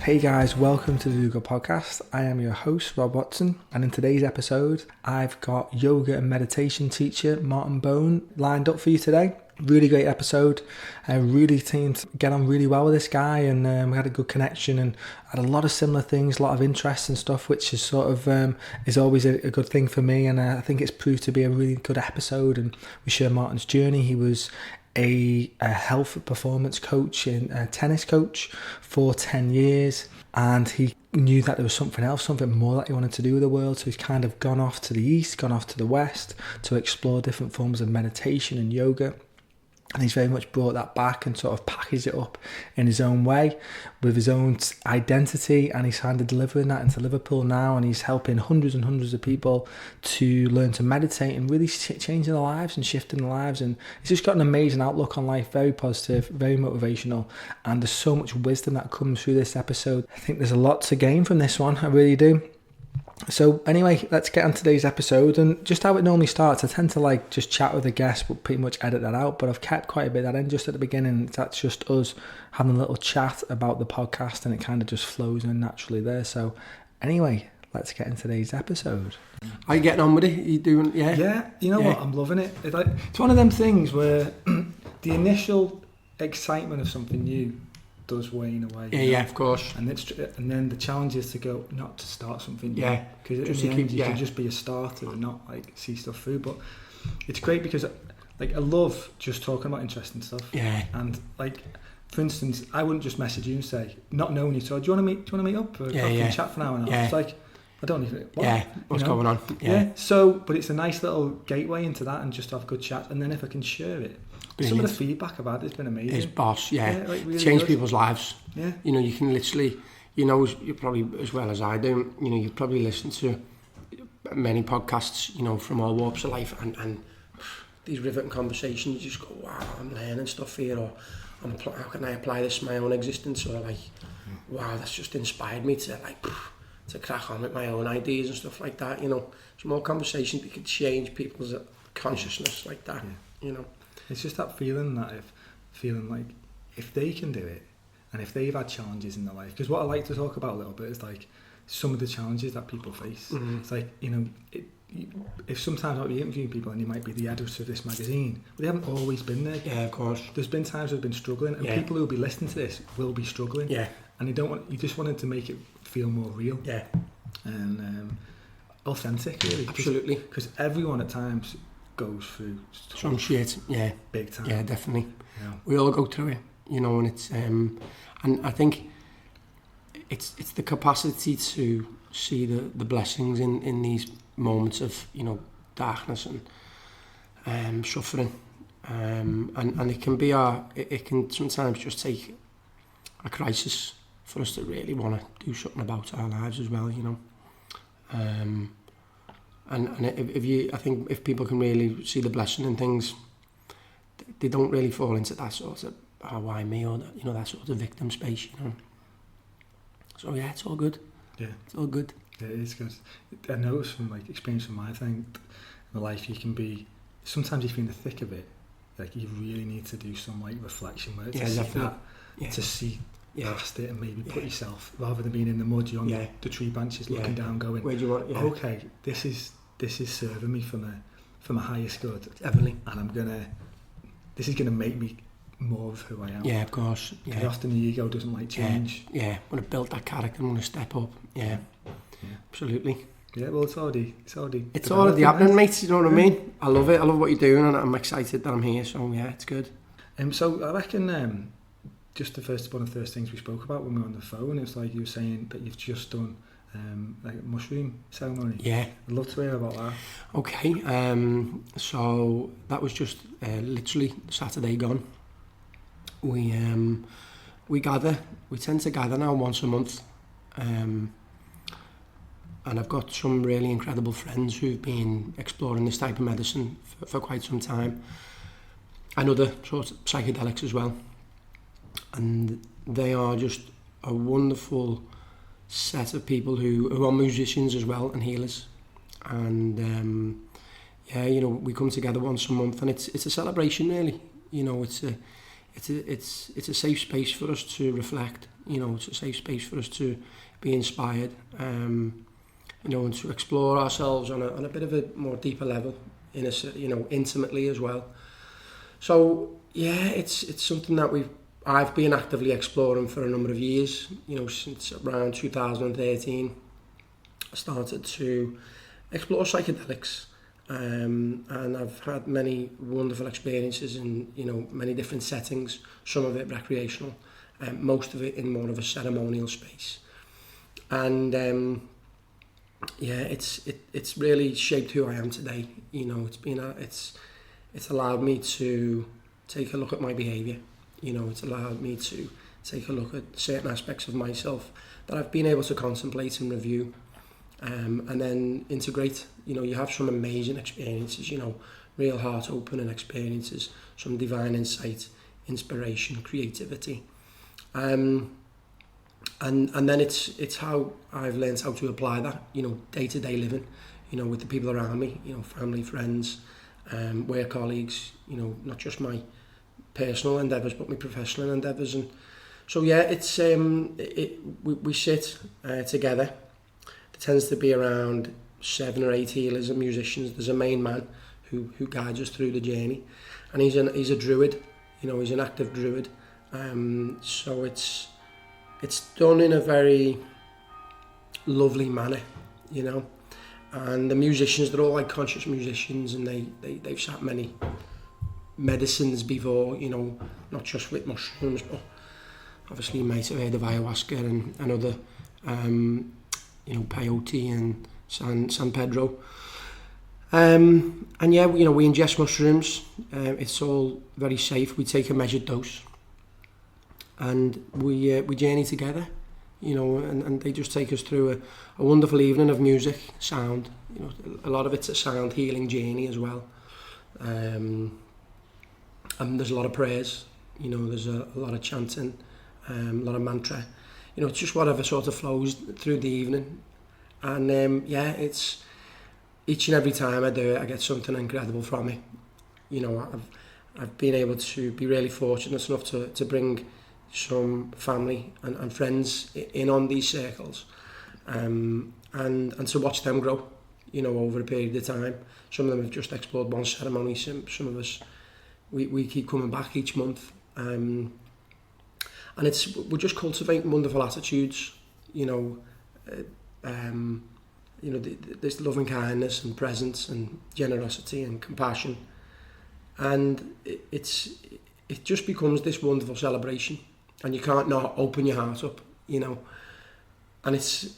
Hey guys, welcome to the Yoga Podcast. I am your host, Rob Watson, and in today's episode, I've got yoga and meditation teacher Martin Bone lined up for you today. Really great episode. I really seemed to get on really well with this guy, and we had a good connection and had a lot of similar things, a lot of interests and stuff, which is sort of is always a good thing for me, and I think it's proved to be a really good episode. And we share Martin's journey. He was a health performance coach and a tennis coach for 10 years, and he knew that there was something else, something more that he wanted to do with the world. So he's kind of gone off to the east, gone off to the west to explore different forms of meditation and yoga. And he's very much brought that back and sort of packaged it up in his own way with his own identity, and he's kind of delivering that into Liverpool now, and he's helping hundreds and hundreds of people to learn to meditate and really changing their lives and shifting their lives. And he's just got an amazing outlook on life, very positive, very motivational, and there's so much wisdom that comes through this episode. I think there's a lot to gain from this one, I really do. So anyway, let's get on today's episode, and just how it normally starts. I tend to just chat with the guest, but pretty much edit that out, but I've kept quite a bit of that in just at the beginning. That's just us having a little chat about the podcast, and it kind of just flows in naturally there. So anyway, let's get into today's episode. Are you getting on with it? Are you doing, yeah? Yeah, you know what, I'm loving it. It's one of them things where the initial excitement of something new does wane away. Yeah, of course. And then the challenge is to go, not to start something new. Yeah. Because at the end, you can just be a starter and not see stuff through. But it's great because I love just talking about interesting stuff. Yeah. And for instance, I wouldn't just message you and say, not knowing you, so do you want to meet up for a coffee and chat for an hour and a half? It's I don't even. What's going on? So, but it's a nice little gateway into that, and just have a good chat. And then if I can share it, some of the feedback I've had has been amazing. It's boss, really change people's lives. Yeah. You can literally, you probably as well as I do. You probably listen to many podcasts, from all walks of life, and these riveting conversations. You just go, wow, I'm learning stuff here, or how can I apply this to my own existence, or wow, that's just inspired me to crack on with my own ideas and stuff like that. Small conversations that could change people's consciousness like that. It's just that feeling if they can do it, and if they've had challenges in their life, because what I like to talk about a little bit is some of the challenges that people face. Mm-hmm. It's if sometimes I'll be interviewing people and you might be the editor of this magazine, but they haven't always been there. Yeah, of course. There's been times they've been struggling, and people who will be listening to this will be struggling. Yeah. And you just wanted to make it feel more real. Yeah. And authentic, really. Absolutely. Because everyone at times goes through some shit, big time. Yeah, definitely. Yeah. We all go through it, and it's and I think it's the capacity to see the blessings in these moments of darkness and suffering, and it can be it can sometimes just take a crisis for us to really want to do something about our lives as well, And I think if people can really see the blessing in things, they don't really fall into that sort of why me, or that sort of victim space, So yeah, it's all good. Yeah, it's all good. Yeah, it is good. I noticed from experience from my thing in life, you can be sometimes if you're in the thick of it, you really need to do some reflection work to see that, to see past it, and maybe put yourself, rather than being in the mud, you're on the tree branches looking down, going, where do you want? Yeah. Okay, this is serving me for my highest good, definitely, and this is gonna make me more of who I am. Yeah, of course. Yeah. Often the ego doesn't like change. Yeah. I want to build that character. I want to step up. Yeah. Absolutely. Yeah, well, it's already happening, mate. You know what I mean? I love it. I love what you're doing, and I'm excited that I'm here. So yeah, it's good. So I reckon just one of the first things we spoke about when we were on the phone, it's you were saying that you've just done a mushroom ceremony. Yeah. I'd love to hear about that. Okay. So that was just literally Saturday gone. We tend to gather now once a month, and I've got some really incredible friends who've been exploring this type of medicine for quite some time, and other sorts of psychedelics as well, and they are just a wonderful set of people who are musicians as well and healers, and we come together once a month, and it's a celebration really. It's a safe space for us to reflect You know, it's a safe space for us to be inspired, you know, and to explore ourselves on a bit of a more deeper level, you know, intimately as well. So yeah, it's something that I've been actively exploring for a number of years. You know, since around 2013, I started to explore psychedelics, and I've had many wonderful experiences in, you know, many different settings. Some of it recreational, most of it in more of a ceremonial space, and yeah, it's really shaped who I am today. You know, it's allowed me to take a look at my behaviour. You know, it's allowed me to take a look at certain aspects of myself that I've been able to contemplate and review, and then integrate. You know, you have some amazing experiences, you know, real heart-opening experiences, some divine insight, inspiration, creativity. And then it's how I've learned how to apply that, you know, day-to-day living, you know, with the people around me, you know, family, friends, work colleagues, you know, not just my personal endeavours but my professional endeavours. And so yeah, it's we sit together. There tends to be around 7 or 8 healers and musicians. There's a main man who guides us through the journey, and he's a druid. You know, he's an active druid. So it's done in a very lovely manner, you know. And the musicians, they're all like conscious musicians, and they've sat many medicines before, you know, not just with mushrooms, but obviously you might have heard of ayahuasca and other, you know, peyote and San Pedro. And yeah, you know, we ingest mushrooms. It's all very safe. We take a measured dose, and we journey together, you know, and they just take us through a wonderful evening of music, sound. You know, a lot of it's a sound healing journey as well. And there's a lot of prayers, you know, there's a lot of chanting, a lot of mantra. You know, it's just whatever sort of flows through the evening. And yeah, it's each and every time I do it, I get something incredible from it. You know, I've been able to be really fortunate enough to bring some family and friends in on these circles, and to watch them grow, you know, over a period of time. Some of them have just explored one ceremony. Some of us, we keep coming back each month, and we're just cultivating wonderful attitudes, you know. You know, there's loving kindness and presence and generosity and compassion, and it just becomes this wonderful celebration, and you can't not open your heart up, you know. And it's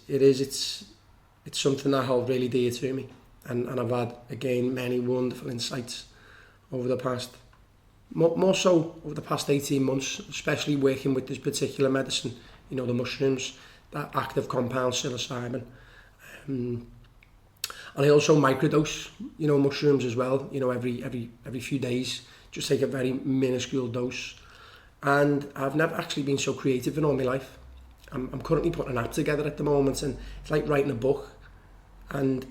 something that hold really dear to me, and I've had again many wonderful insights over the past, more so over the past 18 months, especially working with this particular medicine, you know, the mushrooms, that active compound psilocybin. And I also microdose, you know, mushrooms as well, you know, every few days, just take a very minuscule dose. And I've never actually been so creative in all my life. I'm currently putting an app together at the moment, and it's like writing a book. And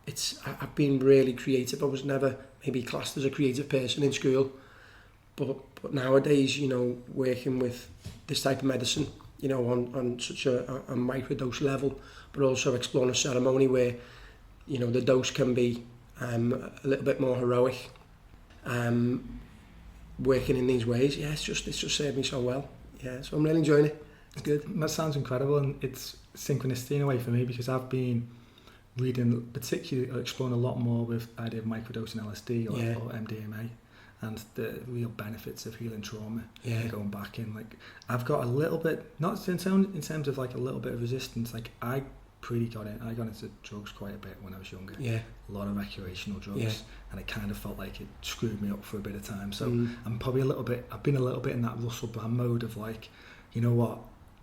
I've been really creative. I was never maybe classed as a creative person in school, but nowadays, you know, working with this type of medicine, you know, on such a microdose level, but also exploring a ceremony where, you know, the dose can be a little bit more heroic. Working in these ways, yeah, it's just served me so well. Yeah, so I'm really enjoying it. It's good. That sounds incredible, and it's synchronicity in a way for me, because I've been reading, particularly exploring a lot more with the idea of microdosing LSD or MDMA, and the real benefits of healing trauma. Yeah. And going back in, like, I've got a little bit, not in terms of like a little bit of resistance. Like I got into drugs quite a bit when I was younger. Yeah. A lot of recreational drugs. Yeah. And it kind of felt like it screwed me up for a bit of time. So I'm probably I've been a little bit in that Russell Brand mode of like, you know what,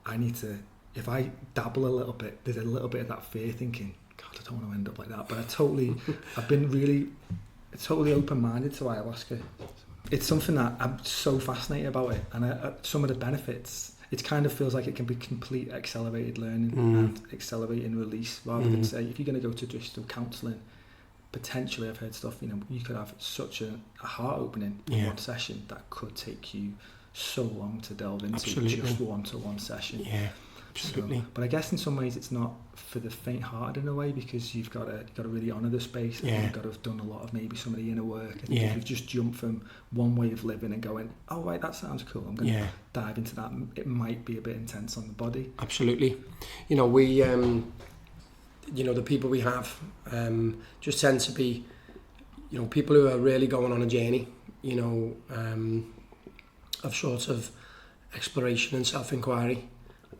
I need to, if I dabble a little bit, there's a little bit of that fear thinking, God, I don't want to end up like that. But I've been really totally open-minded to ayahuasca. It's something that I'm so fascinated about it, and some of the benefits, it kind of feels like it can be complete accelerated learning and accelerating release, rather than say, if you're going to go to just counselling, potentially I've heard stuff, you know, you could have such a heart opening in one session that could take you so long to delve into Absolutely. just one-to-one session. Yeah, absolutely. So, but I guess in some ways it's not for the faint-hearted in a way, because you've got to really honour the space, and you've got to have done a lot of maybe some of the inner work. I think if you've just jumped from one way of living and going, oh right, that sounds cool, I'm going to dive into that, it might be a bit intense on the body. Absolutely. You know, we you know, the people we have just tend to be, you know, people who are really going on a journey, you know, of sort of exploration and self-inquiry.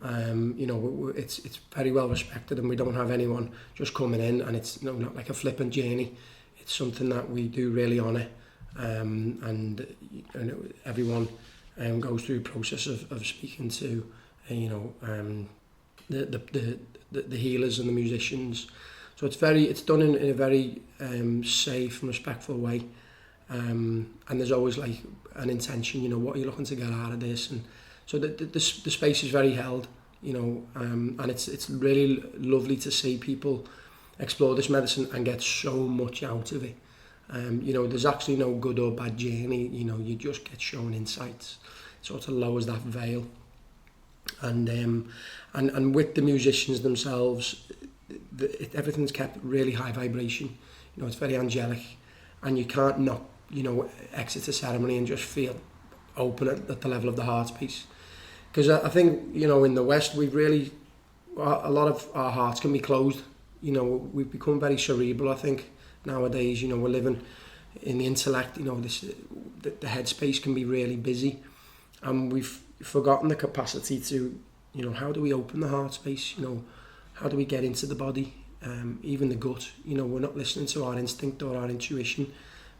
You know, it's very well respected, and we don't have anyone just coming in, and it's, you know, not like a flippant journey. It's something that we do really honour, and you know, everyone goes through a process of speaking to, you know, the healers and the musicians. So it's done in a very safe and respectful way, and there's always like an intention, you know, what are you looking to get out of this, and so the space is very held, you know, and it's really lovely to see people explore this medicine and get so much out of it. You know, there's actually no good or bad journey, you know, you just get shown insights. It sort of lowers that veil. And with the musicians themselves, everything's kept really high vibration. You know, it's very angelic, and you can't not, you know, exit the ceremony and just feel open at the level of the heart space. Because I think, you know, in the West, we've really, a lot of our hearts can be closed. You know, we've become very cerebral, I think, nowadays. You know, we're living in the intellect, you know, the headspace can be really busy. And we've forgotten the capacity to, you know, how do we open the heart space? You know, how do we get into the body, even the gut? You know, we're not listening to our instinct or our intuition.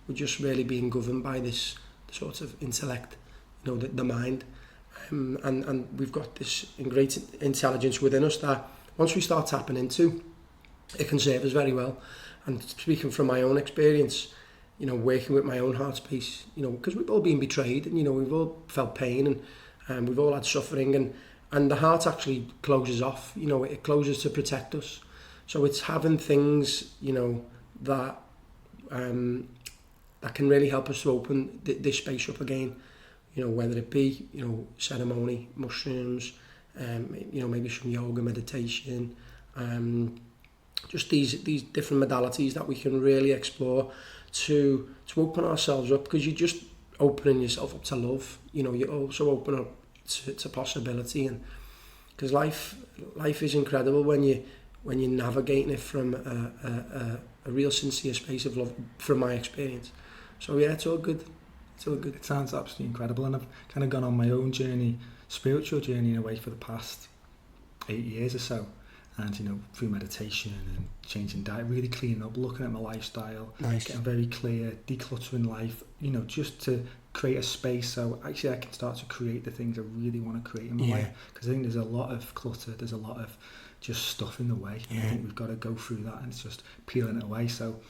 We're just really being governed by this sort of intellect, you know, the mind. And we've got this great intelligence within us that once we start tapping into, it can serve us very well. And speaking from my own experience, you know, working with my own heart space, you know, because we've all been betrayed, and, you know, we've all felt pain, and we've all had suffering, and the heart actually closes off, you know, it closes to protect us. So it's having things, you know, that that can really help us to open this space up again. You know, whether it be, you know, ceremony, mushrooms, you know, maybe some yoga, meditation, just these different modalities that we can really explore to open ourselves up, because you're just opening yourself up to love. You know, you also open up to possibility, and because life is incredible when you're navigating it from a real sincere space of love, from my experience. So yeah, it's all good. It's all good. It sounds absolutely incredible, and I've kind of gone on my own journey, spiritual journey in a way, for the past 8 years or so, and, you know, through meditation and changing diet, really cleaning up, looking at my lifestyle, getting very clear, decluttering life, you know, just to create a space so actually I can start to create the things I really want to create in my life, because I think there's a lot of clutter, there's a lot of just stuff in the way, and I think we've got to go through that, and it's just peeling it away. So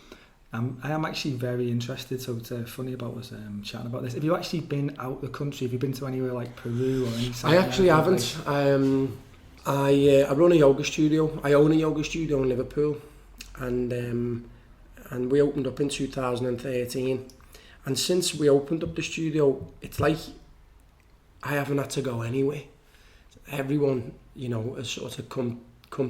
I am actually very interested. So it's funny about us chatting about this. Have you actually been out the country? Have you been to anywhere like Peru or any? I actually haven't. I run a yoga studio. I own a yoga studio in Liverpool, and we opened up in 2013. And since we opened up the studio, it's like I haven't had to go anywhere. Everyone, you know, has sort of come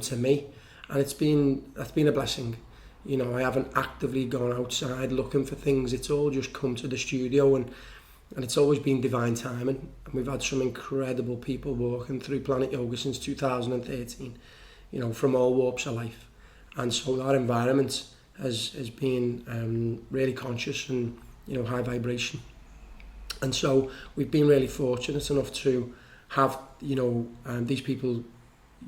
to me, and that's been a blessing. You know, I haven't actively gone outside looking for things. It's all just come to the studio, and it's always been divine timing. And we've had some incredible people walking through Planet Yoga since 2013, you know, from all walks of life. And so our environment has been really conscious and, you know, high vibration. And so we've been really fortunate enough to have, you know, these people,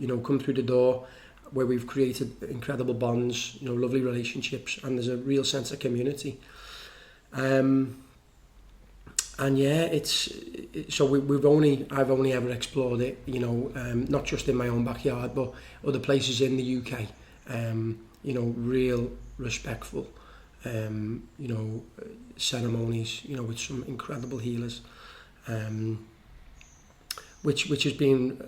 you know, come through the door, where we've created incredible bonds, you know, lovely relationships, and there's a real sense of community. And yeah, so I've only ever explored it, you know, not just in my own backyard, but other places in the UK. You know, real respectful, you know, ceremonies, you know, with some incredible healers. Which has been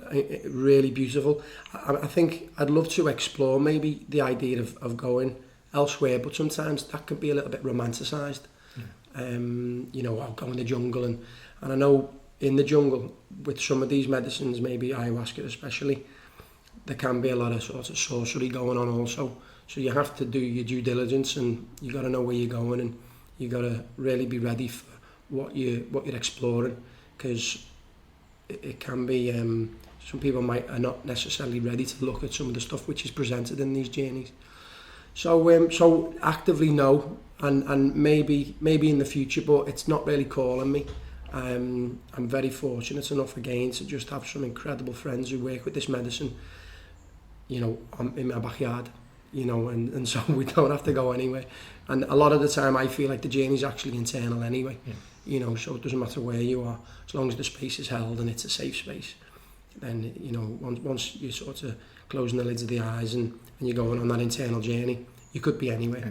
really beautiful. I think I'd love to explore maybe the idea of going elsewhere, but sometimes that can be a little bit romanticised. You know, I'll go in the jungle, and I know in the jungle with some of these medicines, maybe ayahuasca especially, there can be a lot of sort of sorcery going on also. So you have to do your due diligence, and you got to know where you're going, and you got to really be ready for what you're exploring, because it can be some people are not necessarily ready to look at some of the stuff which is presented in these journeys. So actively no, and maybe in the future, but it's not really calling me. I'm very fortunate enough again to just have some incredible friends who work with this medicine, you know, in my backyard, you know, and so we don't have to go anywhere. And a lot of the time I feel like the journey's actually internal anyway, you know, so it doesn't matter where you are, as long as the space is held and it's a safe space. Then, you know, once you're sort of closing the lids of the eyes and you're going on that internal journey, you could be anywhere.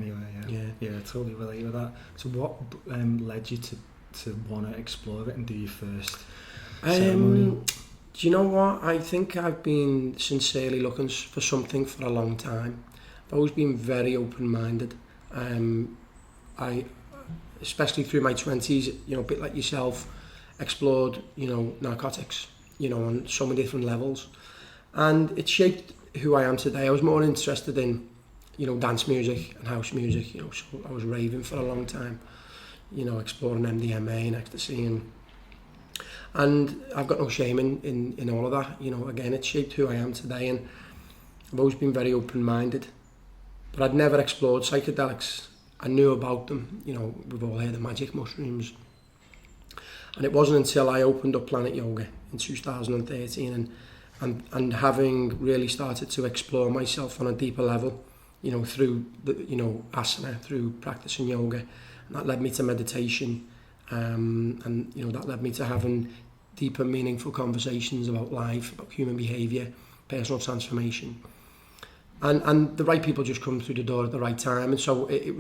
Yeah, I totally relate with that. So what led you to want to explore it and do your first ceremony? Do you know what? I think I've been sincerely looking for something for a long time. I've always been very open-minded. I, especially through my 20s, you know, a bit like yourself, explored, you know, narcotics, you know, on so many different levels. And it shaped who I am today. I was more interested in, you know, dance music and house music, you know, so I was raving for a long time, you know, exploring MDMA and ecstasy, and I've got no shame in all of that, you know. Again, it shaped who I am today, and I've always been very open-minded, but I'd never explored psychedelics. I knew about them, you know, we've all heard of magic mushrooms, and it wasn't until I opened up Planet Yoga in 2013 and having really started to explore myself on a deeper level, you know, through the, you know, asana, through practicing yoga, and that led me to meditation, and you know, that led me to having deeper, meaningful conversations about life, about human behaviour, personal transformation, and the right people just come through the door at the right time. And so I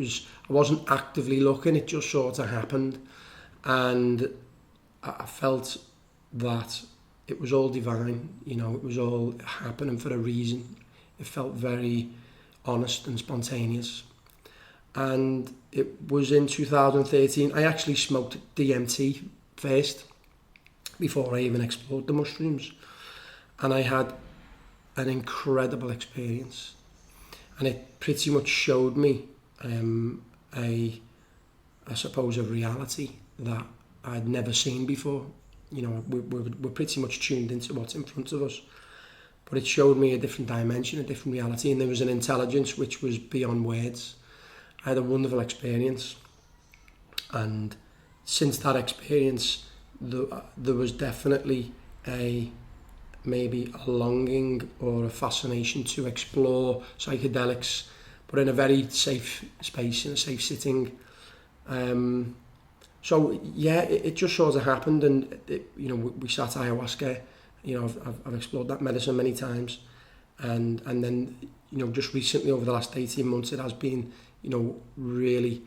wasn't actively looking, it just sort of happened, and I felt that it was all divine, you know, it was all happening for a reason. It felt very honest and spontaneous. And it was in 2013, I actually smoked DMT first, before I even explored the mushrooms. And I had an incredible experience. And it pretty much showed me I suppose, a reality that I'd never seen before. You know, we're pretty much tuned into what's in front of us. But it showed me a different dimension, a different reality, and there was an intelligence which was beyond words. I had a wonderful experience, and since that experience, there was definitely maybe a longing or a fascination to explore psychedelics, but in a very safe space, in a safe setting. So yeah, it just sort of happened, and you know, we sat ayahuasca. You know, I've explored that medicine many times, and then, you know, just recently over the last 18 months, it has been, you know, really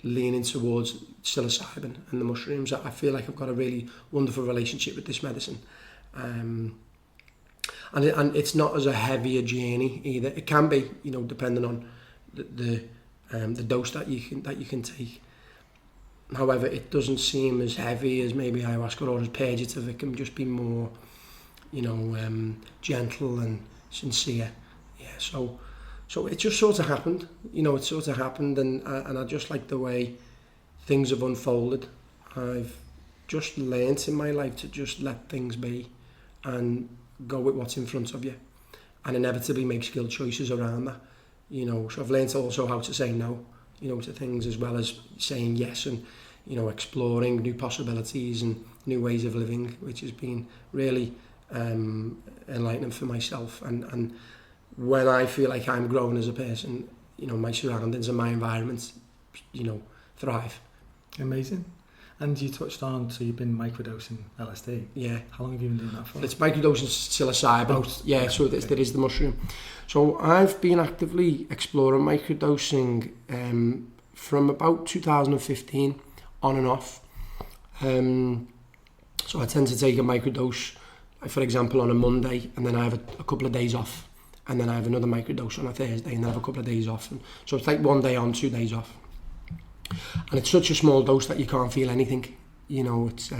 leaning towards psilocybin and the mushrooms. I feel like I've got a really wonderful relationship with this medicine, and it's not as a heavier journey either. It can be, you know, depending on the dose that you can take. However, it doesn't seem as heavy as maybe ayahuasca or as purgative. It can just be more, you know, gentle and sincere. Yeah, so it just sort of happened. You know, it sort of happened, and I just like the way things have unfolded. I've just learnt in my life to just let things be and go with what's in front of you, and inevitably make skilled choices around that. You know, so I've learnt also how to say no, you know, to things, as well as saying yes, and, you know, exploring new possibilities and new ways of living, which has been really enlightening for myself. And when I feel like I'm growing as a person, you know, my surroundings and my environment, you know, thrive. Amazing. And you touched on, so you've been microdosing LSD. Yeah. How long have you been doing that for? It's microdosing psilocybin. Yeah, so there is the mushroom. So I've been actively exploring microdosing from about 2015, on and off. So I tend to take a microdose, for example, on a Monday, and then I have a couple of days off, and then I have another microdose on a Thursday, and then I have a couple of days off. And so it's like 1 day on, 2 days off. And it's such a small dose that you can't feel anything. You know, it's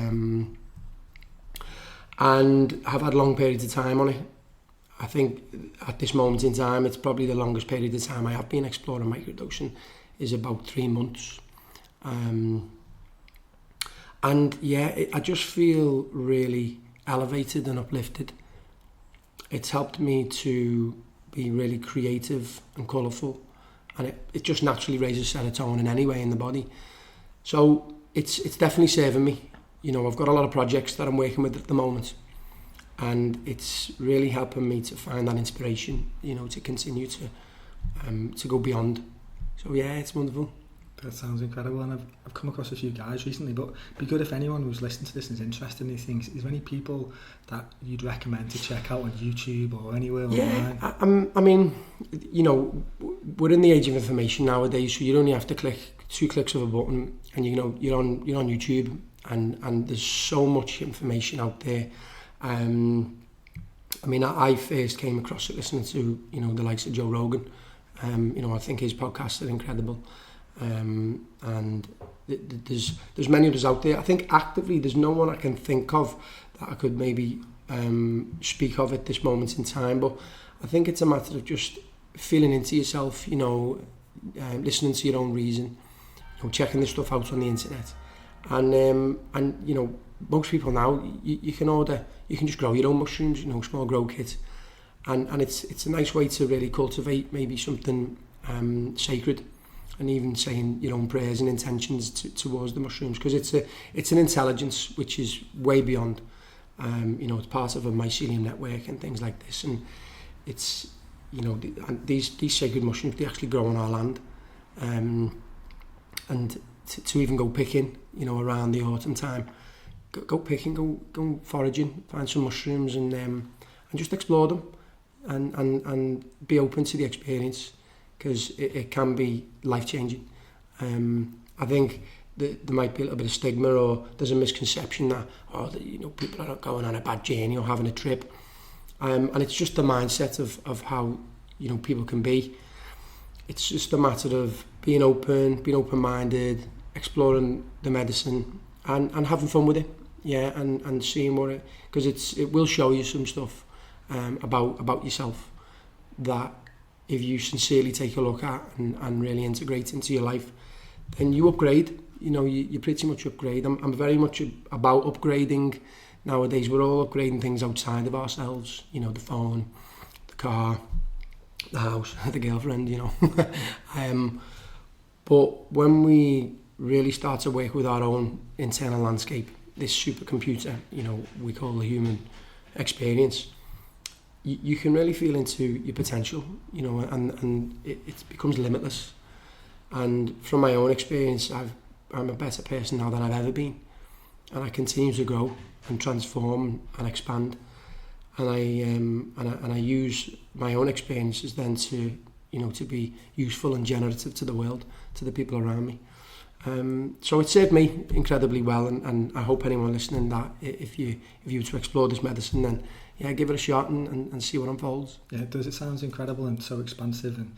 and have had long periods of time on it. I think at this moment in time, it's probably the longest period of time I have been exploring microdosing is about 3 months. And yeah, I just feel really elevated and uplifted. It's helped me to be really creative and colourful, and it just naturally raises serotonin anyway in the body. So it's definitely serving me. You know, I've got a lot of projects that I'm working with at the moment, and it's really helping me to find that inspiration, you know, to continue to go beyond. So yeah, it's wonderful. That sounds incredible, and I've come across a few guys recently, but it'd be good if anyone who's listening to this and is interested in these things, is there any people that you'd recommend to check out on YouTube or anywhere online? Yeah, I mean, you know, we're in the age of information nowadays, so you only have to click 2 clicks of a button, and you know you're on YouTube, and there's so much information out there. I mean, I first came across it listening to, you know, the likes of Joe Rogan. You know, I think his podcasts are incredible. And there's many others out there. I think actively there's no one I can think of that I could maybe speak of at this moment in time, but I think it's a matter of just feeling into yourself, you know, listening to your own reason, you know, checking this stuff out on the internet, and you know, most people now you can just grow your own mushrooms, you know, small grow kit, and it's a nice way to really cultivate maybe something sacred. And even saying your own prayers and intentions towards the mushrooms, because it's an intelligence which is way beyond, you know, it's part of a mycelium network and things like this, and it's, you know, these sacred mushrooms, they actually grow on our land, and to even go picking, you know, around the autumn time, go picking, go foraging, find some mushrooms, and just explore them, and be open to the experience, because it can be life-changing. I think there might be a little bit of stigma, or there's a misconception that, you know, people are going on a bad journey or having a trip. And it's just the mindset of how, you know, people can be. It's just a matter of being open-minded, exploring the medicine, and having fun with it. Yeah, and seeing what it, because it will show you some stuff about yourself that, if you sincerely take a look at and really integrate into your life, then you upgrade. You know, you pretty much upgrade. I'm very much about upgrading nowadays. We're all upgrading things outside of ourselves. You know, the phone, the car, the house, the girlfriend, you know. But when we really start to work with our own internal landscape, this supercomputer, you know, we call the human experience, you can really feel into your potential, you know, and it becomes limitless. And from my own experience, I'm a better person now than I've ever been, and I continue to grow and transform and expand. And I use my own experiences then to, you know, to be useful and generative to the world, to the people around me. So it served me incredibly well, and I hope anyone listening that if you were to explore this medicine, then yeah, give it a shot and see what unfolds. Yeah, it does. It sounds incredible and so expansive, and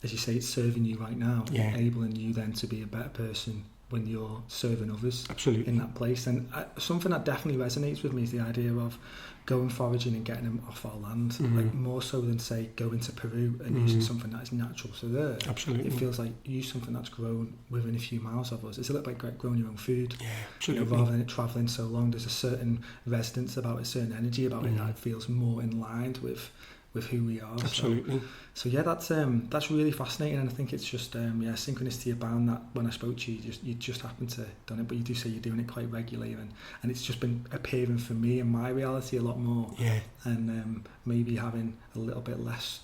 as you say, it's serving you right now, enabling you then to be a better person when you're serving others. Absolutely. In that place. And something that definitely resonates with me is the idea of going foraging and getting them off our land, like more so than, say, going to Peru and using something that is natural to there. Absolutely. It feels like you use something that's grown within a few miles of us. It's a little bit like growing your own food. Yeah, absolutely. You know, rather than it travelling so long, there's a certain resonance about it, a certain energy about it that feels more in line with who we are. Absolutely. So yeah, that's really fascinating, and I think it's just synchronicity abound that when I spoke to you, you just happened to done it, but you do say you're doing it quite regularly, and it's just been appearing for me in my reality a lot more. Yeah. And maybe having a little bit less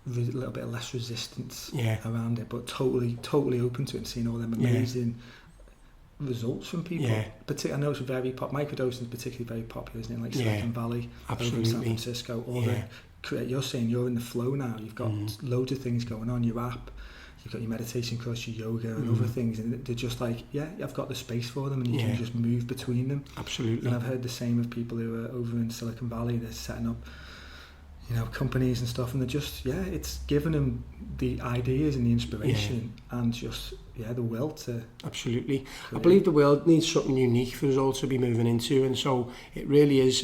less resistance around it, but totally open to it and seeing all them amazing results from people. Yeah. I know it's very microdosing is particularly very popular, isn't it? Like Silicon Valley, over in San Francisco. You're saying you're in the flow now. You've got loads of things going on. Your app, you've got your meditation course, your yoga, and other things, and they're just like, I've got the space for them, and you can just move between them. Absolutely. And I've heard the same of people who are over in Silicon Valley. They're setting up companies and stuff, and they're just, it's giving them the ideas and the inspiration and just, the will to... Absolutely. Create. I believe the world needs something unique for us all to be moving into, and so it really is,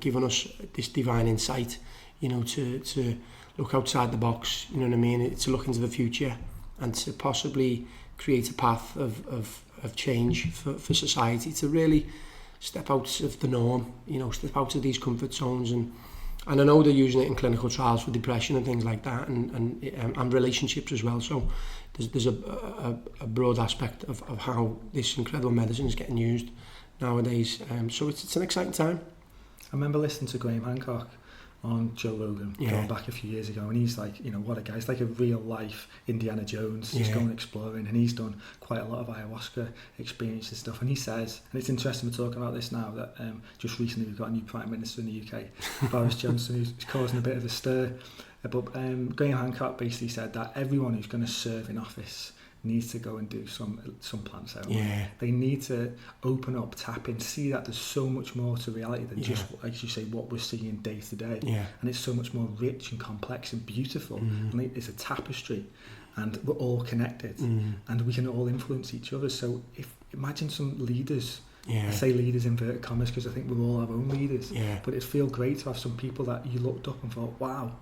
giving us this divine insight, to look outside the box, you know what I mean, to look into the future and to possibly create a path of change for society, to really step out of the norm, step out of these comfort zones. And I know they're using it in clinical trials for depression and things like that, and relationships as well. So there's a broad aspect of how this incredible medicine is getting used nowadays. So it's an exciting time. I remember listening to Graham Hancock on Joe Rogan going back a few years ago, and he's like, what a guy. He's like a real life Indiana Jones, just going exploring, and he's done quite a lot of ayahuasca experience and stuff. And he says, and it's interesting we're talking about this now, that just recently we've got a new Prime Minister in the UK, Boris Johnson, who's causing a bit of a stir. But Graham Hancock basically said that everyone who's going to serve in office needs to go and do some plant ceremony. They need to open up, tap in, see that there's so much more to reality than just, like you say, what we're seeing day to day. And it's so much more rich and complex and beautiful. And it's a tapestry, and we're all connected, and we can all influence each other. So imagine some leaders. I say leaders in inverted commas because I think we're all our own leaders. But it'd feel great to have some people that you looked up and thought, wow,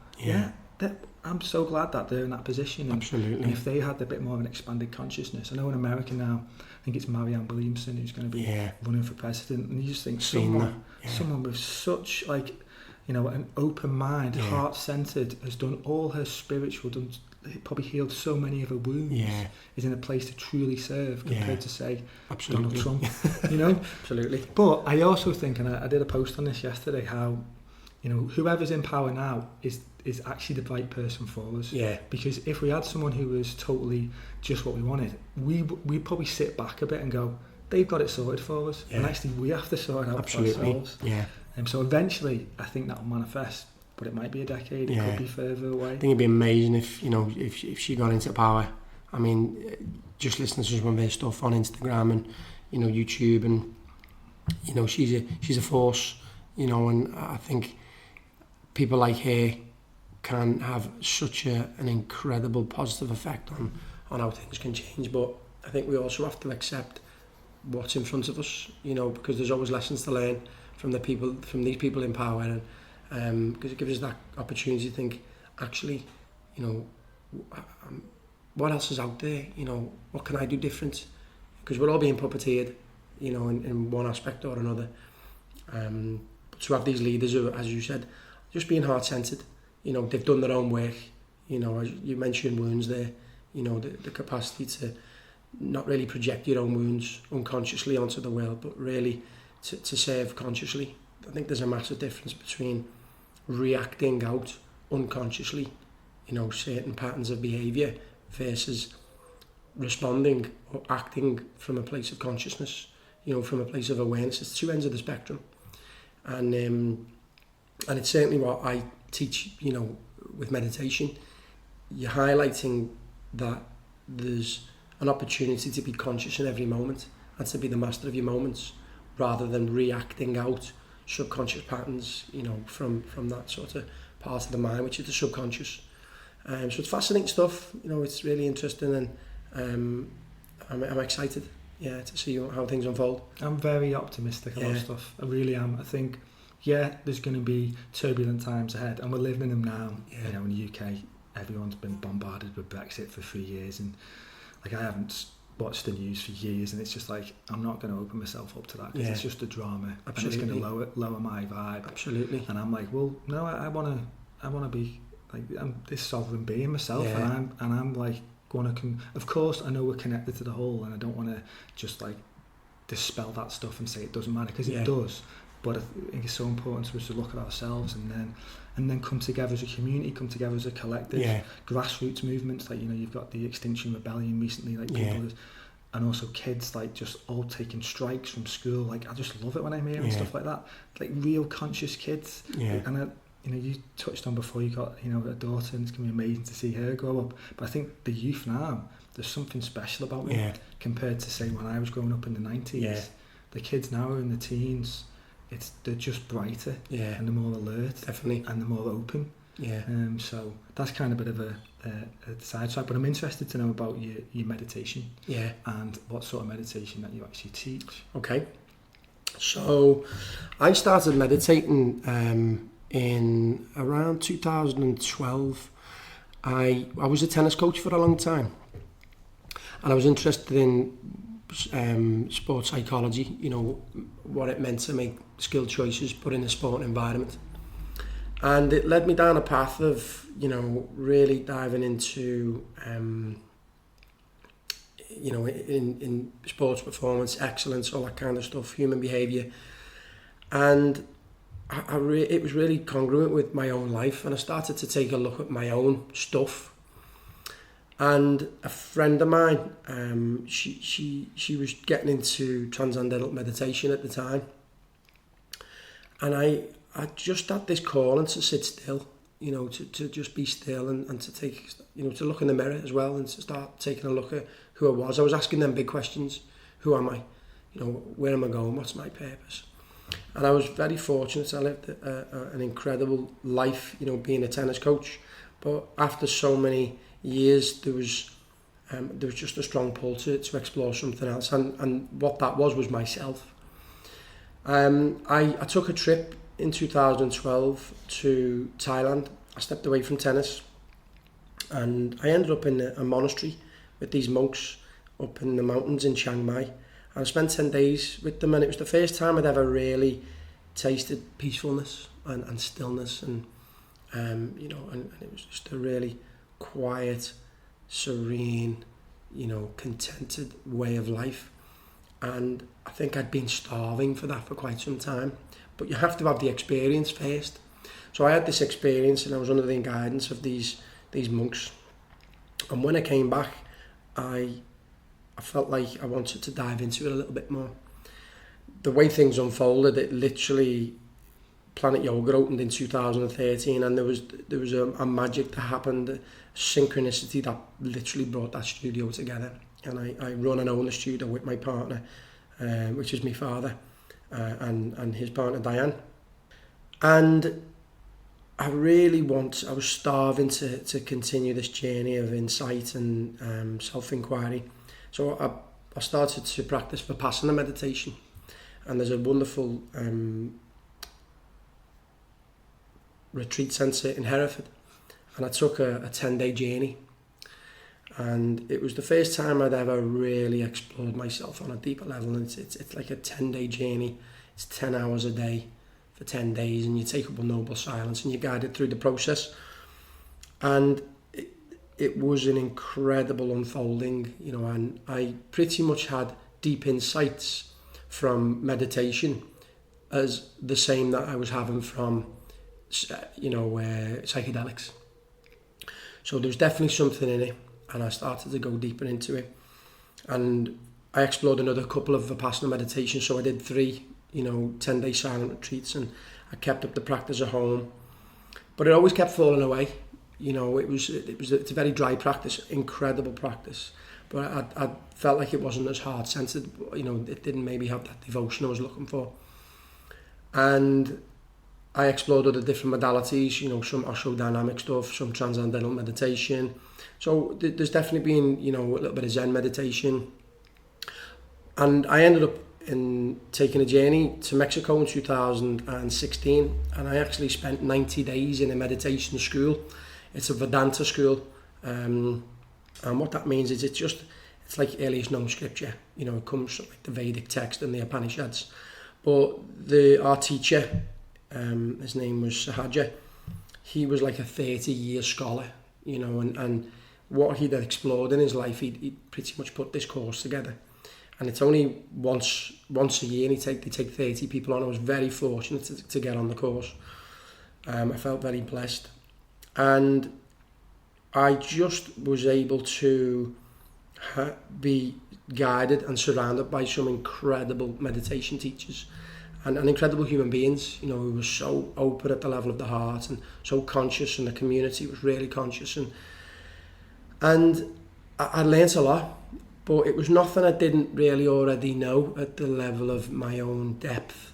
I'm so glad that they're in that position. And, Absolutely. And if they had a bit more of an expanded consciousness, I know in America now, I think it's Marianne Williamson who's going to be running for president, and you just think someone with such an open mind, heart-centered, has done all her spiritual, probably healed so many of her wounds, is in a place to truly serve compared to, say, Donald Trump. Absolutely. But I also think, and I did a post on this yesterday, how whoever's in power now is actually the right person for us. Because if we had someone who was totally just what we wanted, we'd probably sit back a bit and go, they've got it sorted for us, and actually we have to sort it out for ourselves. And so eventually I think that'll manifest, but it might be a decade, it could be further away. I think it'd be amazing if she got into power. I mean, just listening to some of her stuff on Instagram and YouTube, and she's a force, and I think people like her can have such an incredible positive effect on how things can change. But I think we also have to accept what's in front of us, because there's always lessons to learn from these people in power, and because it gives us that opportunity to think, actually, what else is out there? What can I do different? Because we're all being puppeteered, in one aspect or another. But to have these leaders who, as you said, just being heart-centered, they've done their own work, as you mentioned wounds there, the capacity to not really project your own wounds unconsciously onto the world, but really to serve consciously. I think there's a massive difference between reacting out unconsciously, certain patterns of behaviour, versus responding or acting from a place of consciousness, from a place of awareness. It's two ends of the spectrum. And it's certainly what I teach, with meditation. You're highlighting that there's an opportunity to be conscious in every moment and to be the master of your moments, rather than reacting out subconscious patterns, from that sort of part of the mind, which is the subconscious. So it's fascinating stuff, it's really interesting, and I'm excited, to see how things unfold. I'm very optimistic about stuff, I really am. I think, there's going to be turbulent times ahead, and we're living in them now. In the UK, everyone's been bombarded with Brexit for 3 years, and I haven't watched the news for years, and it's just like, I'm not going to open myself up to that, because it's just a drama. Absolutely. And it's going to lower my vibe. Absolutely. And I'm like, well, no, I want to be like, I'm this sovereign being myself, and I'm like going to of course I know we're connected to the whole, and I don't want to just like dispel that stuff and say it doesn't matter, because it does. But I think it's so important to us to look at ourselves and then come together as a community, come together as a collective. Grassroots movements, like you've got the Extinction Rebellion recently, like people, and also kids like just all taking strikes from school. Like I just love it when I'm hearing stuff like that, like real conscious kids. And you touched on before, you got a daughter, and it's gonna be amazing to see her grow up. But I think the youth now, there's something special about them compared to, say, when I was growing up in the 90s. The kids now are in the teens. they're just brighter, Yeah. and they're more alert, Definitely. and they're more open. Yeah. So that's kind of a bit of a side track, but I'm interested to know about your meditation. Yeah. And what sort of meditation that you actually teach. Okay. So I started meditating in around 2012. I was a tennis coach for a long time, and I was interested in sports psychology, you know, what it meant to make skill choices but in a sport environment. And it led me down a path of, you know, really diving into, you know, in sports performance, excellence, all that kind of stuff, human behaviour. And it was really congruent with my own life, and I started to take a look at my own stuff. And a friend of mine, she was getting into transcendental meditation at the time, and I just had this calling to sit still, you know, to just be still and to take, you know, to look in the mirror as well and to start taking a look at who I was. I was asking them big questions. Who am I? You know, where am I going? What's my purpose? And I was very fortunate. I lived an incredible life, you know, being a tennis coach. But after so many years, there was just a strong pull to explore something else. And what that was myself. I took a trip in 2012 to Thailand. I stepped away from tennis, and I ended up in a monastery with these monks up in the mountains in Chiang Mai. And I spent 10 days with them, and it was the first time I'd ever really tasted peacefulness and stillness, and you know, and it was just a really quiet, serene, you know, contented way of life. And I think I'd been starving for that for quite some time. But you have to have the experience first. So I had this experience, and I was under the guidance of these monks. And when I came back, I felt like I wanted to dive into it a little bit more. The way things unfolded, it literally, Planet Yoga opened in 2013, and there was a magic that happened, a synchronicity that literally brought that studio together. And I run and own the studio with my partner, which is my father. And his partner Diane, and I was starving to continue this journey of insight and self-inquiry. So I started to practice Vipassana meditation, and there's a wonderful retreat centre in Hereford, and I took a 10-day journey, and it was the first time I'd ever really explored myself on a deeper level. And it's like a 10-day journey. It's 10 hours a day for 10 days, and you take up a noble silence, and you're guided through the process. And it was an incredible unfolding, you know, and I pretty much had deep insights from meditation as the same that I was having from, you know, psychedelics. So there was definitely something in it, and I started to go deeper into it. And I explored another couple of Vipassana meditations, so I did 3, you know, 10-day silent retreats, and I kept up the practice at home. But it always kept falling away. You know, it's a very dry practice, incredible practice. But I felt like it wasn't as heart-centered, you know, it didn't maybe have that devotion I was looking for. And I explored other different modalities, you know, some osho-dynamic stuff, some transcendental meditation. So there's definitely been, you know, a little bit of Zen meditation. And I ended up taking a journey to Mexico in 2016, and I actually spent 90 days in a meditation school. It's a Vedanta school, and what that means is it's like earliest known scripture. You know, it comes from like the Vedic text and the Upanishads. But our teacher, his name was Sahaja, he was like a 30-year scholar, you know, and what he'd explored in his life, he'd pretty much put this course together. And it's only once a year, and they take 30 people on. I was very fortunate to get on the course. I felt very blessed. And I just was able to be guided and surrounded by some incredible meditation teachers and incredible human beings, you know, who were so open at the level of the heart and so conscious, and the community was really conscious. And I learnt a lot. But it was nothing I didn't really already know at the level of my own depth.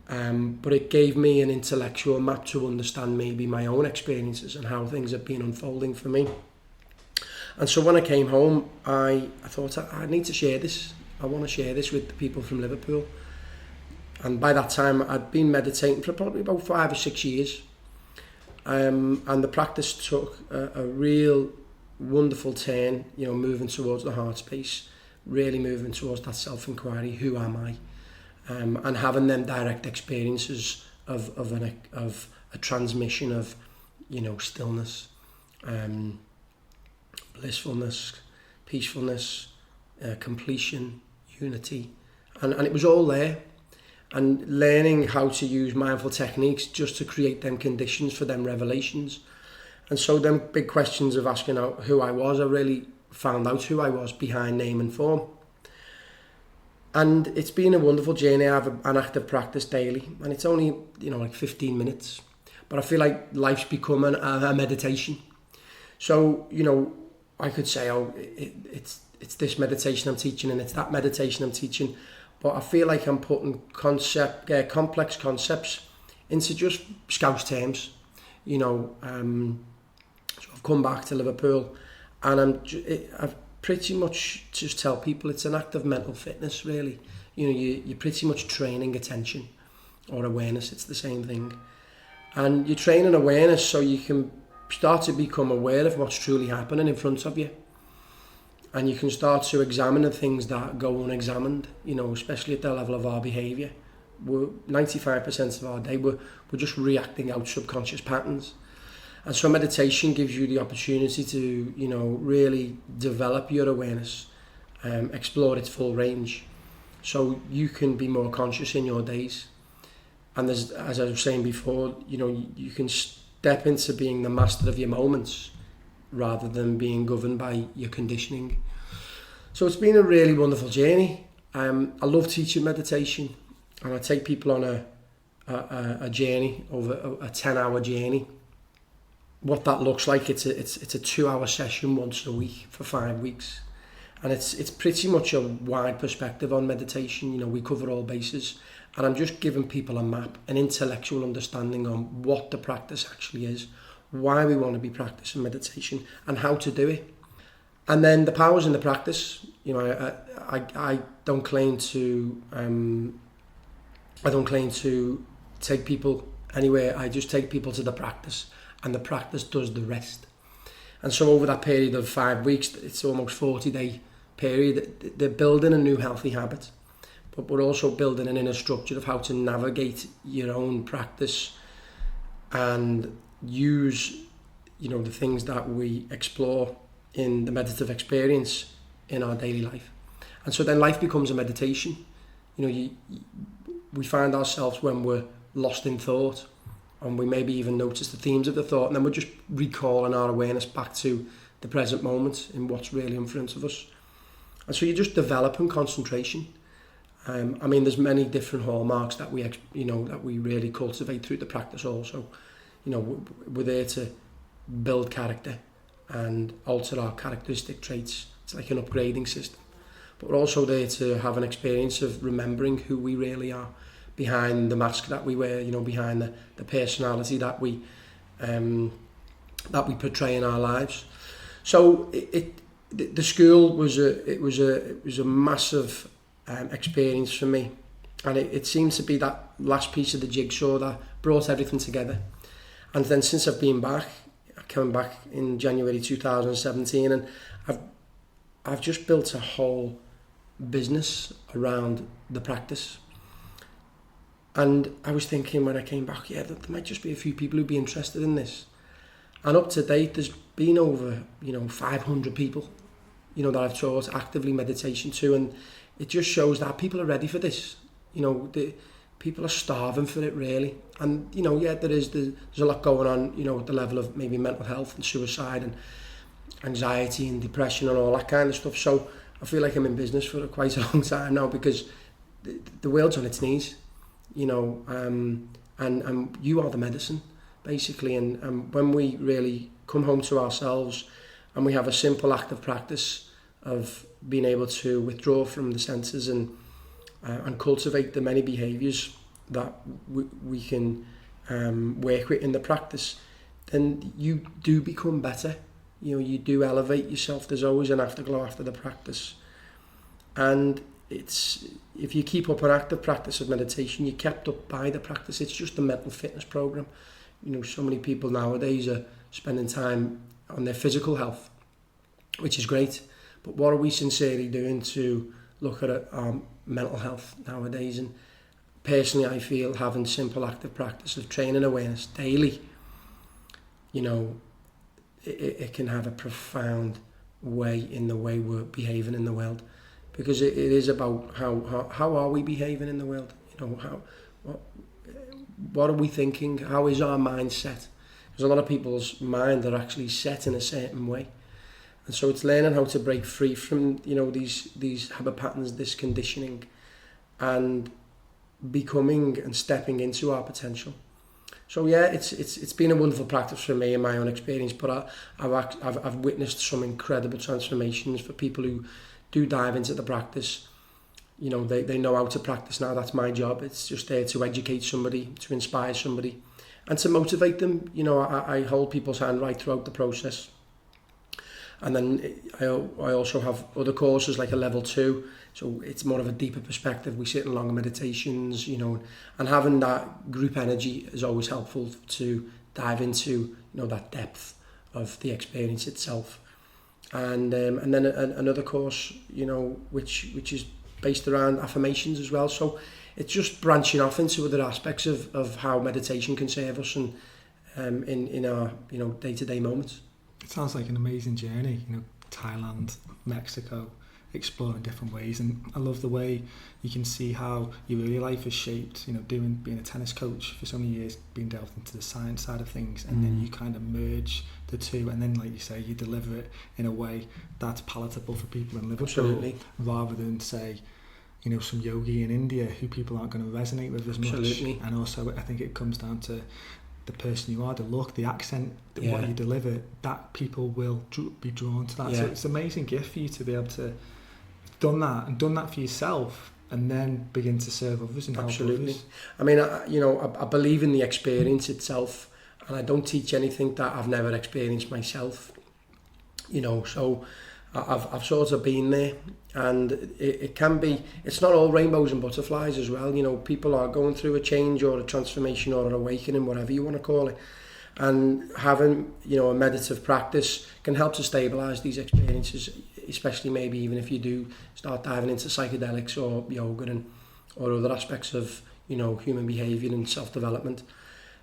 but it gave me an intellectual map to understand maybe my own experiences and how things have been unfolding for me. And so when I came home, I thought I need to share this. I want to share this with the people from Liverpool. And by that time, I'd been meditating for probably about 5 or 6 years. And the practice took a real wonderful turn, moving towards the heart space, really moving towards that self-inquiry, who am I? And having them direct experiences of a transmission of, stillness, blissfulness, peacefulness, completion, unity, and it was all there. And learning how to use mindful techniques just to create them conditions for them revelations. And so them big questions of asking out who I was, I really found out who I was behind name and form. And it's been a wonderful journey. I have an active practice daily, and it's only, like 15 minutes. But I feel like life's become a meditation. So, I could say, it's this meditation I'm teaching and it's that meditation I'm teaching. But I feel like I'm putting complex concepts into just Scouse terms. So I've come back to Liverpool, and I've pretty much just tell people it's an act of mental fitness, really. You're pretty much training attention or awareness. It's the same thing. And you're training awareness so you can start to become aware of what's truly happening in front of you. And you can start to examine the things that go unexamined, especially at the level of our behaviour. 95% of our day, we're just reacting out subconscious patterns. And so meditation gives you the opportunity to, really develop your awareness, explore its full range, so you can be more conscious in your days. And as I was saying before, you can step into being the master of your moments rather than being governed by your conditioning. So it's been a really wonderful journey. I love teaching meditation, and I take people on a journey, over a 10-hour journey. What that looks like, it's a 2-hour session once a week for 5 weeks, and it's pretty much a wide perspective on meditation. We cover all bases, and I'm just giving people a map, an intellectual understanding on what the practice actually is, why we want to be practicing meditation, and how to do it. And then the powers in the practice. I don't claim to take people anywhere. I just take people to the practice, and the practice does the rest. And so over that period of 5 weeks, it's almost 40-day period, they're building a new healthy habit, but we're also building an inner structure of how to navigate your own practice and use, the things that we explore in the meditative experience in our daily life. And so then life becomes a meditation. We find ourselves when we're lost in thought, and we maybe even notice the themes of the thought, and then we're just recalling our awareness back to the present moment in what's really in front of us. And so you're just developing concentration. There's many different hallmarks that we really cultivate through the practice also. We're there to build character and alter our characteristic traits. It's like an upgrading system. But we're also there to have an experience of remembering who we really are behind the mask that we wear, behind the personality that we portray in our lives. So the school was a massive experience for me, and it seems to be that last piece of the jigsaw that brought everything together. And then since I've been back, I came back in January 2017, and I've just built a whole business around the practice. And I was thinking when I came back, there might just be a few people who'd be interested in this. And up to date, there's been over 500 people that I've taught actively meditation to, and it just shows that people are ready for this. People are starving for it, really. And there's a lot going on, at the level of maybe mental health and suicide and anxiety and depression and all that kind of stuff. So I feel like I'm in business for quite a long time now, because the world's on its knees, and you are the medicine, basically. And when we really come home to ourselves and we have a simple act of practice of being able to withdraw from the senses and cultivate the many behaviours that we can work with in the practice, then you do become better. You do elevate yourself. There's always an afterglow after the practice. And if you keep up an active practice of meditation, you're kept up by the practice. It's just a mental fitness program. So many people nowadays are spending time on their physical health, which is great. But what are we sincerely doing to look at our mental health nowadays? And personally, I feel having simple active practice of training awareness daily, it can have a profound way in the way we're behaving in the world, because it is about how are we behaving in the world. What are we thinking? How is our mind set? Because a lot of people's mind are actually set in a certain way, and so it's learning how to break free from these habit patterns, this conditioning, and becoming and stepping into our potential. So yeah, it's been a wonderful practice for me in my own experience, but I've witnessed some incredible transformations for people who do dive into the practice. They know how to practice now. That's my job. It's just there to educate somebody, to inspire somebody, and to motivate them. I hold people's hand right throughout the process. And then I also have other courses like a level 2, so it's more of a deeper perspective. We sit in longer meditations, and having that group energy is always helpful to dive into, that depth of the experience itself. And then another course, which is based around affirmations as well. So it's just branching off into other aspects of how meditation can serve us and in our day-to-day moments. It sounds like an amazing journey, Thailand, Mexico, exploring different ways. And I love the way you can see how your early life is shaped, being a tennis coach for so many years, being delved into the science side of things, and then you kind of merge the two, and then, like you say, you deliver it in a way that's palatable for people in Liverpool. Absolutely. Rather than, say, some yogi in India who people aren't going to resonate with as Absolutely. much. And also, I think it comes down to the person you are, the look, the accent, what you deliver, that people will be drawn to that. So it's an amazing gift for you to be able to done that for yourself, and then begin to serve others and help others. I mean, I believe in the experience itself, and I don't teach anything that I've never experienced myself. So I've sort of been there, and it can be, it's not all rainbows and butterflies as well. People are going through a change or a transformation or an awakening, whatever you want to call it. And having, a meditative practice can help to stabilize these experiences, especially maybe even if you do start diving into psychedelics or yoga or other aspects of, human behavior and self-development.